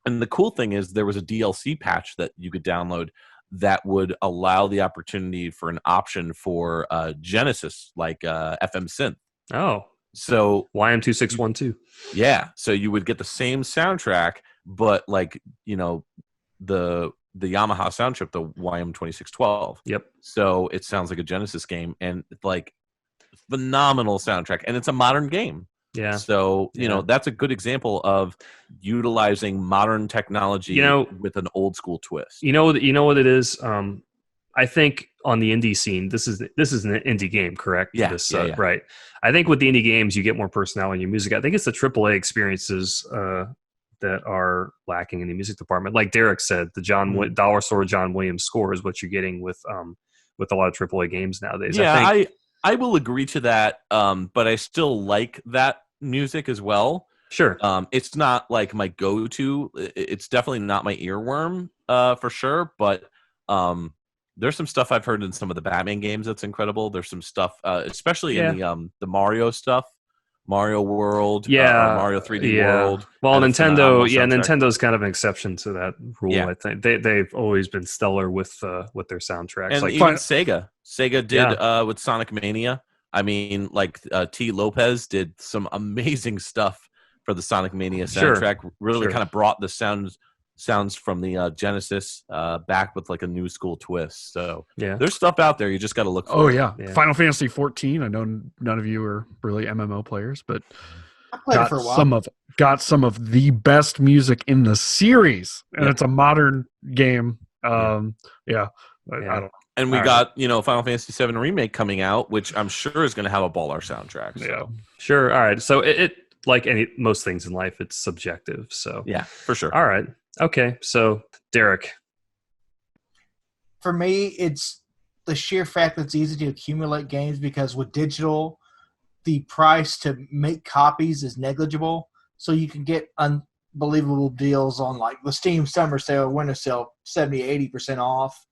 And the cool thing is there was a DLC patch that you could download that would allow the opportunity for an option for Genesis, FM synth. Oh. So YM2612. Yeah. So you would get the same soundtrack, but the Yamaha sound chip, the YM2612. Yep. So it sounds like a Genesis game and phenomenal soundtrack. And it's a modern game. Yeah. So, that's a good example of utilizing modern technology with an old school twist. You know what it is? I think on the indie scene, this is an indie game, correct? Yeah. Right. I think with the indie games, you get more personality in your music. I think it's the AAA experiences that are lacking in the music department. Like Derek said, the Dollar Store John Williams score is what you're getting with a lot of AAA games nowadays. Yeah, I will agree to that, but I still like that music as well. Sure. It's not my go-to. It's definitely not my earworm for sure, but there's some stuff I've heard in some of the Batman games that's incredible. There's some stuff, especially in the Mario stuff. Mario World, Mario 3D World. Well, Nintendo's kind of an exception to that rule. Yeah. I think they've always been stellar with their soundtracks. And even Sega did with Sonic Mania. I mean, T. Lopez did some amazing stuff for the Sonic Mania soundtrack. Sure. Really kind of brought the sounds from the Genesis back with a new school twist. So there's stuff out there. You just got to look for. Oh yeah. Final Fantasy 14. I know none of you are really MMO players, but I played it for a while. Got some of the best music in the series, and it's a modern game. I don't know. And we got, Final Fantasy VII Remake coming out, which I'm sure is going to have a baller soundtrack. So. Yeah. Sure. All right. So it like most things in life, it's subjective. So yeah, for sure. All right. Okay. So Derik. For me, it's the sheer fact that it's easy to accumulate games because with digital, the price to make copies is negligible. So you can get unbelievable deals on like the Steam Summer Sale, Winter Sale, 70, 80% off.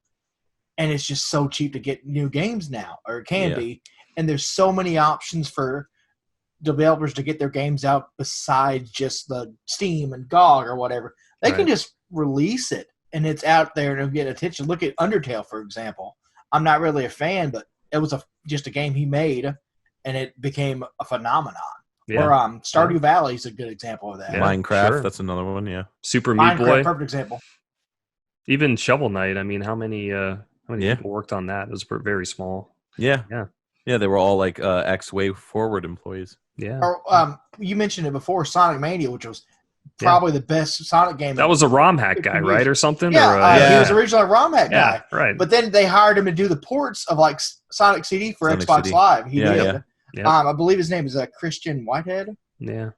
And it's just so cheap to get new games now, or it can be. And there's so many options for developers to get their games out besides just the Steam and GOG or whatever. They can just release it, and it's out there and it'll get attention. Look at Undertale, for example. I'm not really a fan, but it was just a game he made, and it became a phenomenon. Yeah. Or Stardew Valley is a good example of that. Yeah, Minecraft, that's another one, yeah. Super Meat Boy. Perfect example. Even Shovel Knight, I mean, how many people worked on that? It was very small. Yeah, they were all like X-Way Forward employees. Yeah. Or you mentioned it before, Sonic Mania, which was probably the best Sonic game. That was a ROM hack guy, right, or something? Yeah, he was originally a ROM hack guy. Right. But then they hired him to do the ports of like Sonic CD for Xbox Live. He did. Yeah. I believe his name is Christian Whitehead. Yeah.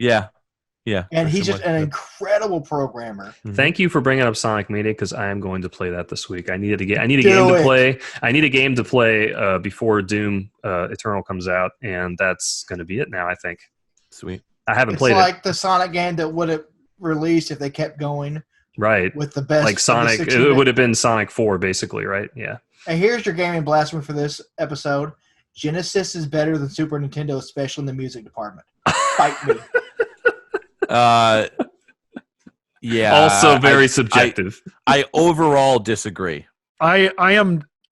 And he's just an incredible programmer. Mm-hmm. Thank you for bringing up Sonic Mania because I am going to play that this week. I need a game to play. I need a game to play before Doom Eternal comes out, and that's going to be it now. I think. Sweet. I haven't played it. It's like the Sonic game that would have released if they kept going. Right. With the best. Like Sonic, it would have been Sonic 4, basically, right? Yeah. And here's your gaming blasphemy for this episode: Genesis is better than Super Nintendo, especially in the music department. Fight me. Yeah. Also very subjective. I overall disagree.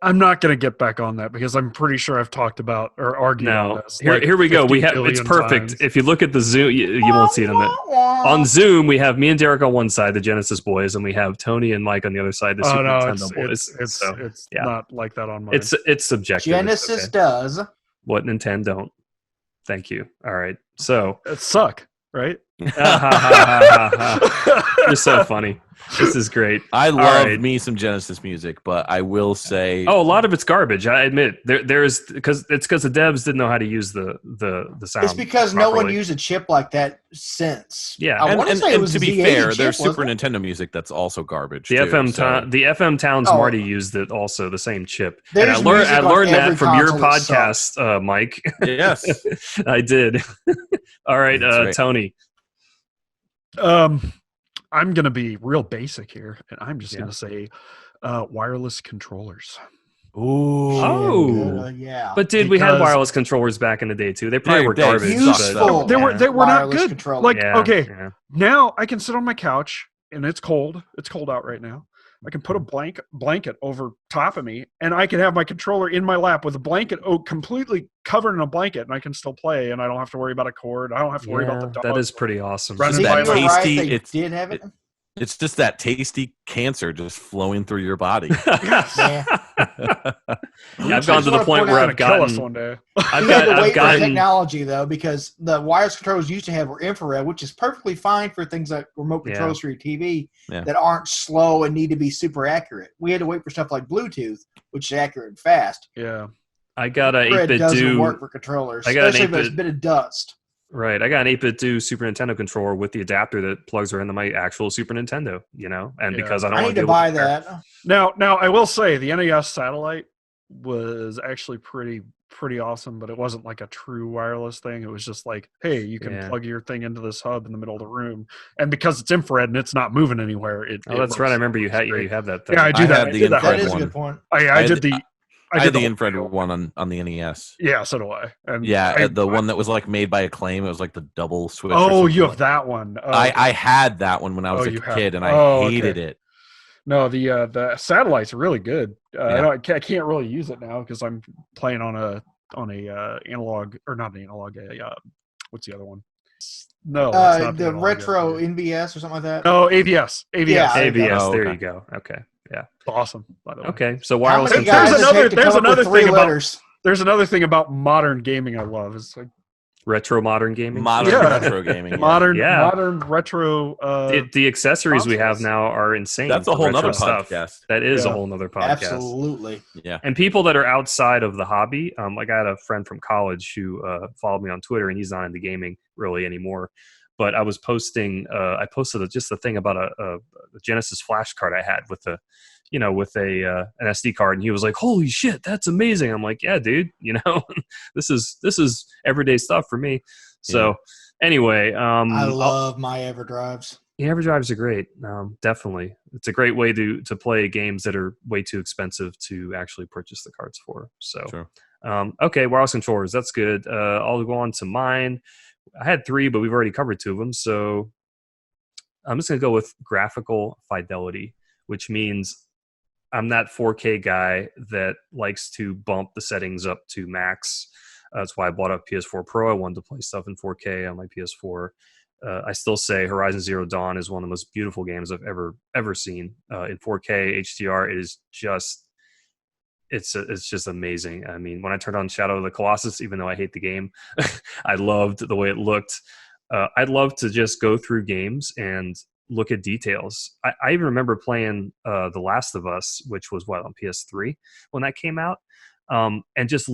I'm not going to get back on that because I'm pretty sure I've talked about or argued on this. Here we go. It's perfect. Times. If you look at the Zoom, you won't see it on Zoom. We have me and Derik on one side, the Genesis boys, and we have Tony and Mike on the other side, the Super Nintendo boys. It's not like that on mine. It's subjective. Genesis does what Nintendo don't. Thank you. All right. So it suck, right? You're so funny. This is great. I love me some Genesis music, but I will say, a lot of it's garbage. I admit there's because the devs didn't know how to use the sound. It's because properly. no one used a chip like that since. Yeah, and to be fair, there's Super Nintendo music that's also garbage. The FM Towns Marty used it also, the same chip. And I learned that from your podcast, Mike. Yes, I did. All right, Tony. I'm going to be real basic here, and I'm just going to say wireless controllers. Yeah. But we had wireless controllers back in the day too. They probably were garbage. Useful. They were not good. Controllers. Now I can sit on my couch and it's cold. It's cold out right now. I can put a blanket over top of me, and I can have my controller in my lap with a blanket completely covered in a blanket, and I can still play, and I don't have to worry about a cord. I don't have to worry about the dog. That is pretty awesome. It's just that tasty cancer just flowing through your body. I've gone to the point where I've gotten technology though, because the wireless controllers used to have were infrared, which is perfectly fine for things like remote controls for your TV that aren't slow and need to be super accurate. We had to wait for stuff like Bluetooth, which is accurate and fast. Yeah, I got an 8-bit doesn't work for controllers, especially if there's a bit of dust. Right, I got an 8-bit Super Nintendo controller with the adapter that plugs right into my actual Super Nintendo. Because I need to buy that. Now I will say the NES satellite was actually pretty awesome, but it wasn't like a true wireless thing. It was just like, hey, you can plug your thing into this hub in the middle of the room, and because it's infrared and it's not moving anywhere. That's right. I remember you have that thing. Yeah, I do that. That is a good point. I did the. I had the infrared one on the NES. Yeah, so do I. And the one that was like made by Acclaim. It was like the double switch. Oh, you have that one. I had that one when I was a kid, and I hated it. No, the satellite's really good. I can't really use it now because I'm playing on a analog, or not an analog. What's the other one? No, that's not the retro NVS or something like that. No, AVS. Yeah, AVS. Oh, there you go. Okay. Yeah. Awesome, by the way. Okay. So wireless. There's another thing about modern gaming I love. It's like Retro modern gaming. Retro gaming. Yeah. Modern retro. The accessories we have consoles. now are insane. That's a whole nother stuff. podcast. That is a whole nother podcast. Absolutely. Yeah. And people that are outside of the hobby, like I had a friend from college who followed me on Twitter, and he's not into gaming really anymore. But I was posting, I posted just a thing about a Genesis flash card I had with an SD card, and he was like, "Holy shit, that's amazing!" I'm like, "Yeah, dude, this is everyday stuff for me." So anyway, I love my EverDrives. Yeah, EverDrives are great. Definitely, it's a great way to play games that are way too expensive to actually purchase the cards for. So, sure. Okay, wireless controllers, that's good. I'll go on to mine. I had 3, but we've already covered 2 of them. So I'm just going to go with graphical fidelity, which means I'm that 4K guy that likes to bump the settings up to max. That's why I bought a PS4 Pro. I wanted to play stuff in 4K on my PS4. I still say Horizon Zero Dawn is one of the most beautiful games I've ever seen. In 4K HDR, it is just it's just amazing. I mean, when I turned on Shadow of the Colossus, even though I hate the game, I loved the way it looked. I'd love to just go through games and look at details. I even remember playing The Last of Us, which was on PS3 when that came out. And just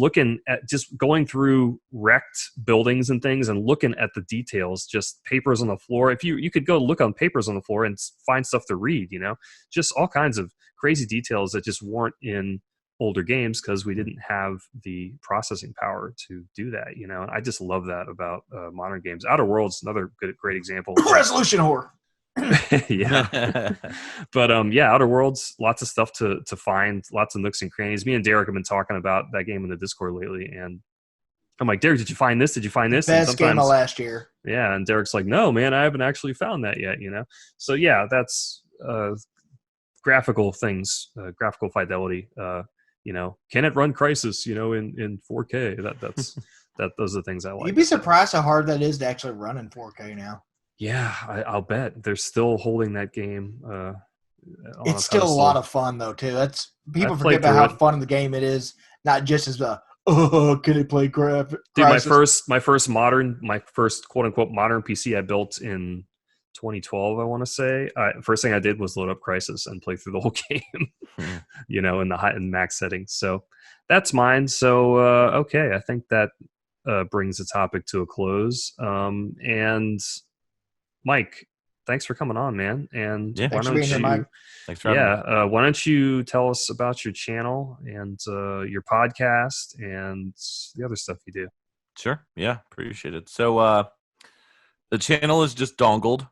going through wrecked buildings and things and looking at the details, just papers on the floor. If you could go look on papers on the floor and find stuff to read, just all kinds of crazy details that just weren't in older games because we didn't have the processing power to do that, and I just love that about modern games. Outer Worlds, another great example. Resolution whore. Yeah. But Outer Worlds, lots of stuff to find, lots of nooks and crannies. Me and Derek have been talking about that game in the Discord lately, and I'm like, Derek, did you find this? Did you find this? Best game of last year. Yeah, and Derek's like, no, man, I haven't actually found that yet, So yeah, that's graphical things, graphical fidelity. Can it run Crysis, in 4K? Those are the things I like. You'd be surprised how hard that is to actually run in 4K now. Yeah, I'll bet they're still holding that game. It's still a lot of fun though too. That's people forget about how fun the game it is. Not just as can it play graphic? Dude, my first quote unquote modern PC I built in 2012. I want to say. First thing I did was load up Crysis and play through the whole game. In the high and max settings. So that's mine. So okay, I think that brings the topic to a close. And Mike, thanks for coming on, man. And why don't you? Mike. Thanks for having me. Why don't you tell us about your channel and your podcast and the other stuff you do? Sure. Yeah, appreciate it. So the channel is just Dongled.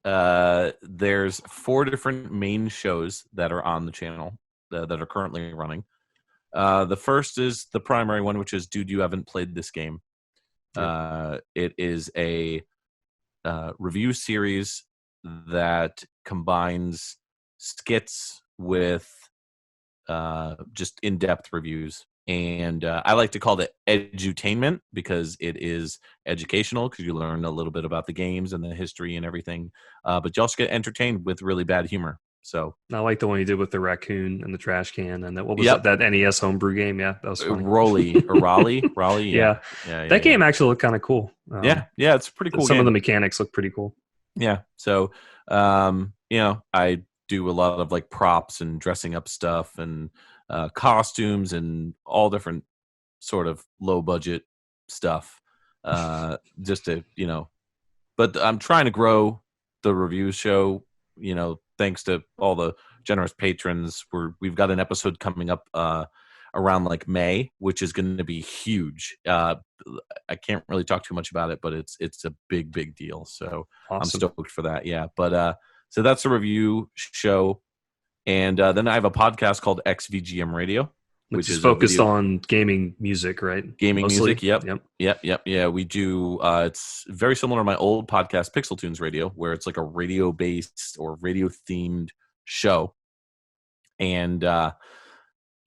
There's 4 different main shows that are on the channel that are currently running. The first is the primary one, which is Dude, You Haven't Played This Game. It is a review series that combines skits with just in-depth reviews. And I like to call it edutainment because it is educational because you learn a little bit about the games and the history and everything. But you also get entertained with really bad humor. So I like the one you did with the raccoon and the trash can and what was that NES homebrew game? Yeah, that was funny. Raleigh. Yeah. That game actually looked kind of cool. Yeah, it's a pretty cool. Some of the mechanics look pretty cool. Yeah. So, I do a lot of like props and dressing up stuff and costumes and all different sort of low budget stuff. Just to, but I'm trying to grow the review show, thanks to all the generous patrons. We've got an episode coming up around like May, which is going to be huge. I can't really talk too much about it, but it's a big deal. So awesome. I'm stoked for that. Yeah. But so that's a review show. And then I have a podcast called XVGM Radio, which is focused on gaming music, right? Gaming mostly. Music. Yep. Yeah, we do. It's very similar to my old podcast, Pixel Tunes Radio, where it's like a radio-based or radio-themed show. And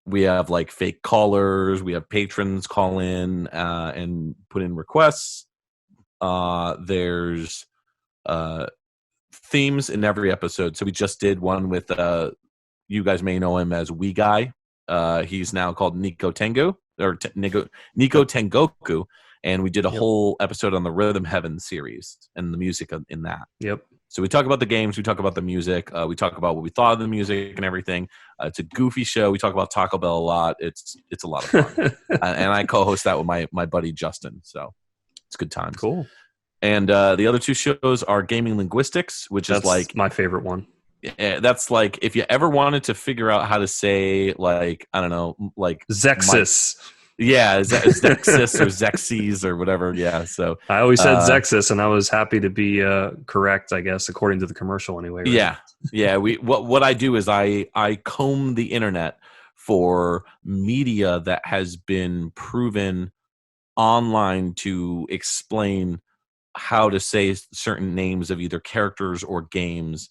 we have like fake callers. We have patrons call in and put in requests. There's themes in every episode. So we just did one with you guys may know him as Wee Guy. He's now called Nico Tengoku, and we did a whole episode on the Rhythm Heaven series and the music in that. Yep. So we talk about the games, we talk about the music, we talk about what we thought of the music and everything. It's a goofy show. We talk about Taco Bell a lot. It's a lot of fun, and I co-host that with my buddy Justin. So it's good times. Cool. And the other two shows are Gaming Linguistics, which is like my favorite one. That's like if you ever wanted to figure out how to say like I don't know like Zexis. Zexis or Zexis or whatever. Yeah, so I always said Zexis, and I was happy to be correct, I guess, according to the commercial anyway. Right? Yeah. What I do is I comb the internet for media that has been proven online to explain how to say certain names of either characters or games.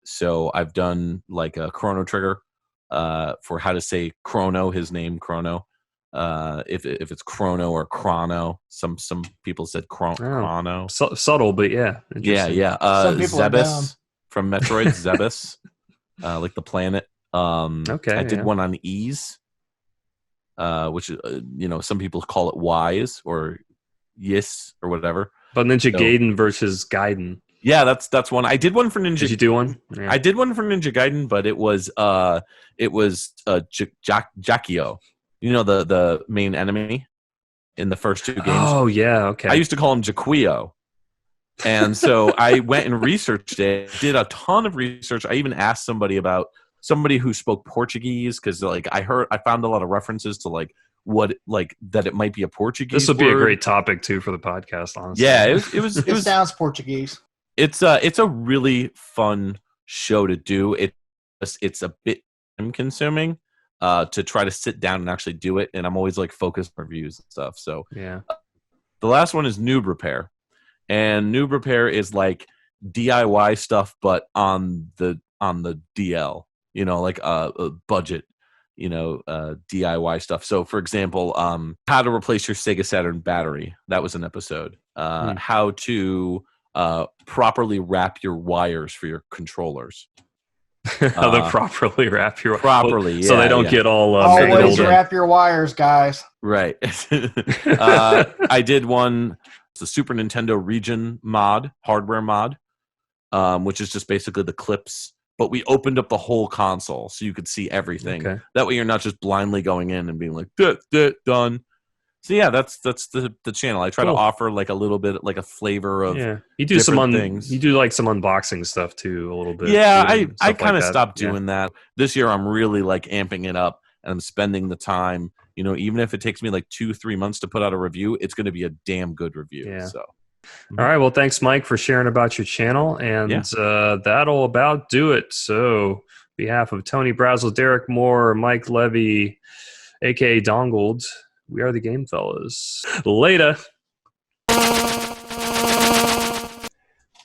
So I've done like a Chrono Trigger for how to say Chrono, his name Chrono. If it's Chrono or Chrono, some people said Chrono. Subtle, but yeah. Zebes from Metroid, Zebes, like the planet. I did one on Ease, which some people call it Wise or Yes or whatever. But Ninja Gaiden versus Gaiden. Yeah, that's one. I did one for Ninja. Did you do one? Yeah. I did one for Ninja Gaiden, but it was Jakio. You know the main enemy in the first two games. Oh yeah, okay. I used to call him Jaquio, and so I went and researched it. Did a ton of research. I even asked somebody who spoke Portuguese because like I found a lot of references to like what like that it might be a Portuguese. This would be a great topic too for the podcast. Honestly, yeah, it was. It sounds Portuguese. It's a really fun show to do. It's a bit time consuming to try to sit down and actually do it, and I'm always like focused on reviews and stuff. So yeah, the last one is Noob Repair, and Noob Repair is like DIY stuff, but on the DL, like a budget, DIY stuff. So for example, how to replace your Sega Saturn battery. That was an episode. How to properly wrap your wires for your controllers. How to properly wrap your so they don't get all always wrap your wires, guys. Right. I did one. It's the Super Nintendo Region mod, hardware mod, which is just basically the clips. But we opened up the whole console so you could see everything. Okay. That way, you're not just blindly going in and being like, done. So yeah, that's the channel. I try to offer like a little bit like a flavor of You do some things. You do like some unboxing stuff too a little bit. Yeah, I kind of stopped doing that. This year I'm really like amping it up and I'm spending the time. Even if it takes me like 2-3 months to put out a review, it's going to be a damn good review. Yeah. So. All right. Well, thanks, Mike, for sharing about your channel, and that'll about do it. So, on behalf of Tony Brasel, Derik Moore, Mike Levy, aka Dongled, we are the GameFellas. Later.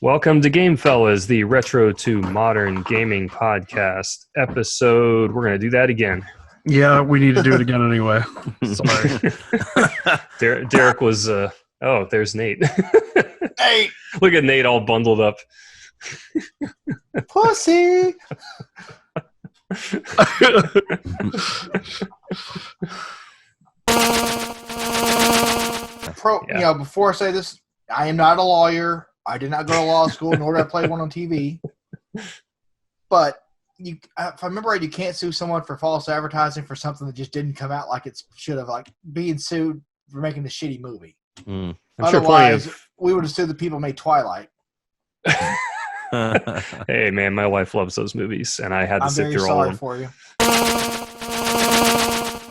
Welcome to GameFellas, the Retro to Modern Gaming Podcast episode. We're going to do that again. Yeah, we need to do it again anyway. Sorry. Derek was... oh, there's Nate. Hey! Look at Nate all bundled up. Pussy! Before I say this, I am not a lawyer. I did not go to law school, nor did I play one on TV. But if I remember right, you can't sue someone for false advertising for something that just didn't come out like it should have, like being sued for making a shitty movie. Otherwise, we would have sued the people who made Twilight. Hey, man, my wife loves those movies, and I had to sit through all of them. For you.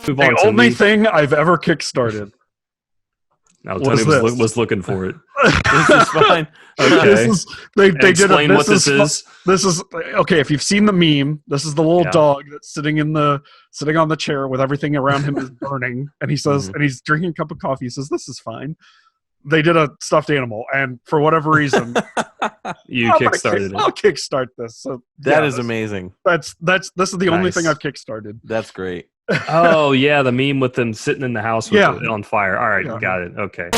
The only thing I've ever kickstarted. No, Tony was looking for it. This is fine. Okay. They did explain what this is. This is okay. If you've seen the meme, this is the little dog that's sitting on the chair with everything around him is burning, and he says, and he's drinking a cup of coffee. He says, "This is fine." They did a stuffed animal, and for whatever reason, kickstarted it. I'll kickstart this. So that is amazing. This is the only thing I've kickstarted. That's great. Oh yeah, the meme with them sitting in the house with it on fire. All right, got it. Okay.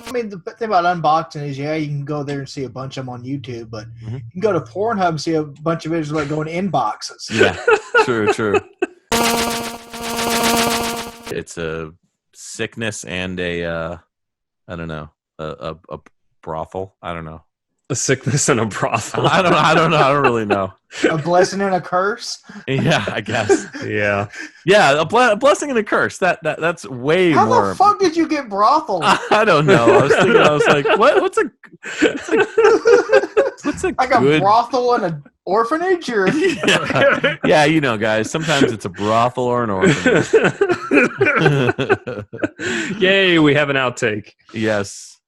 I mean, the thing about unboxing is, you can go there and see a bunch of them on YouTube, but you can go to Pornhub and see a bunch of videos about going in boxes. Yeah, true. It's a sickness and a I don't know, a brothel. I don't know. A sickness and a brothel. I don't know. I don't really know. A blessing and a curse. Yeah, I guess. Yeah. Yeah, a blessing and a curse. That's way How more. the fuck did you get brothel? I don't know. I was like, what's a like good... a brothel and an orphanage, or yeah, you know, guys. Sometimes it's a brothel or an orphanage. Yay, we have an outtake. Yes.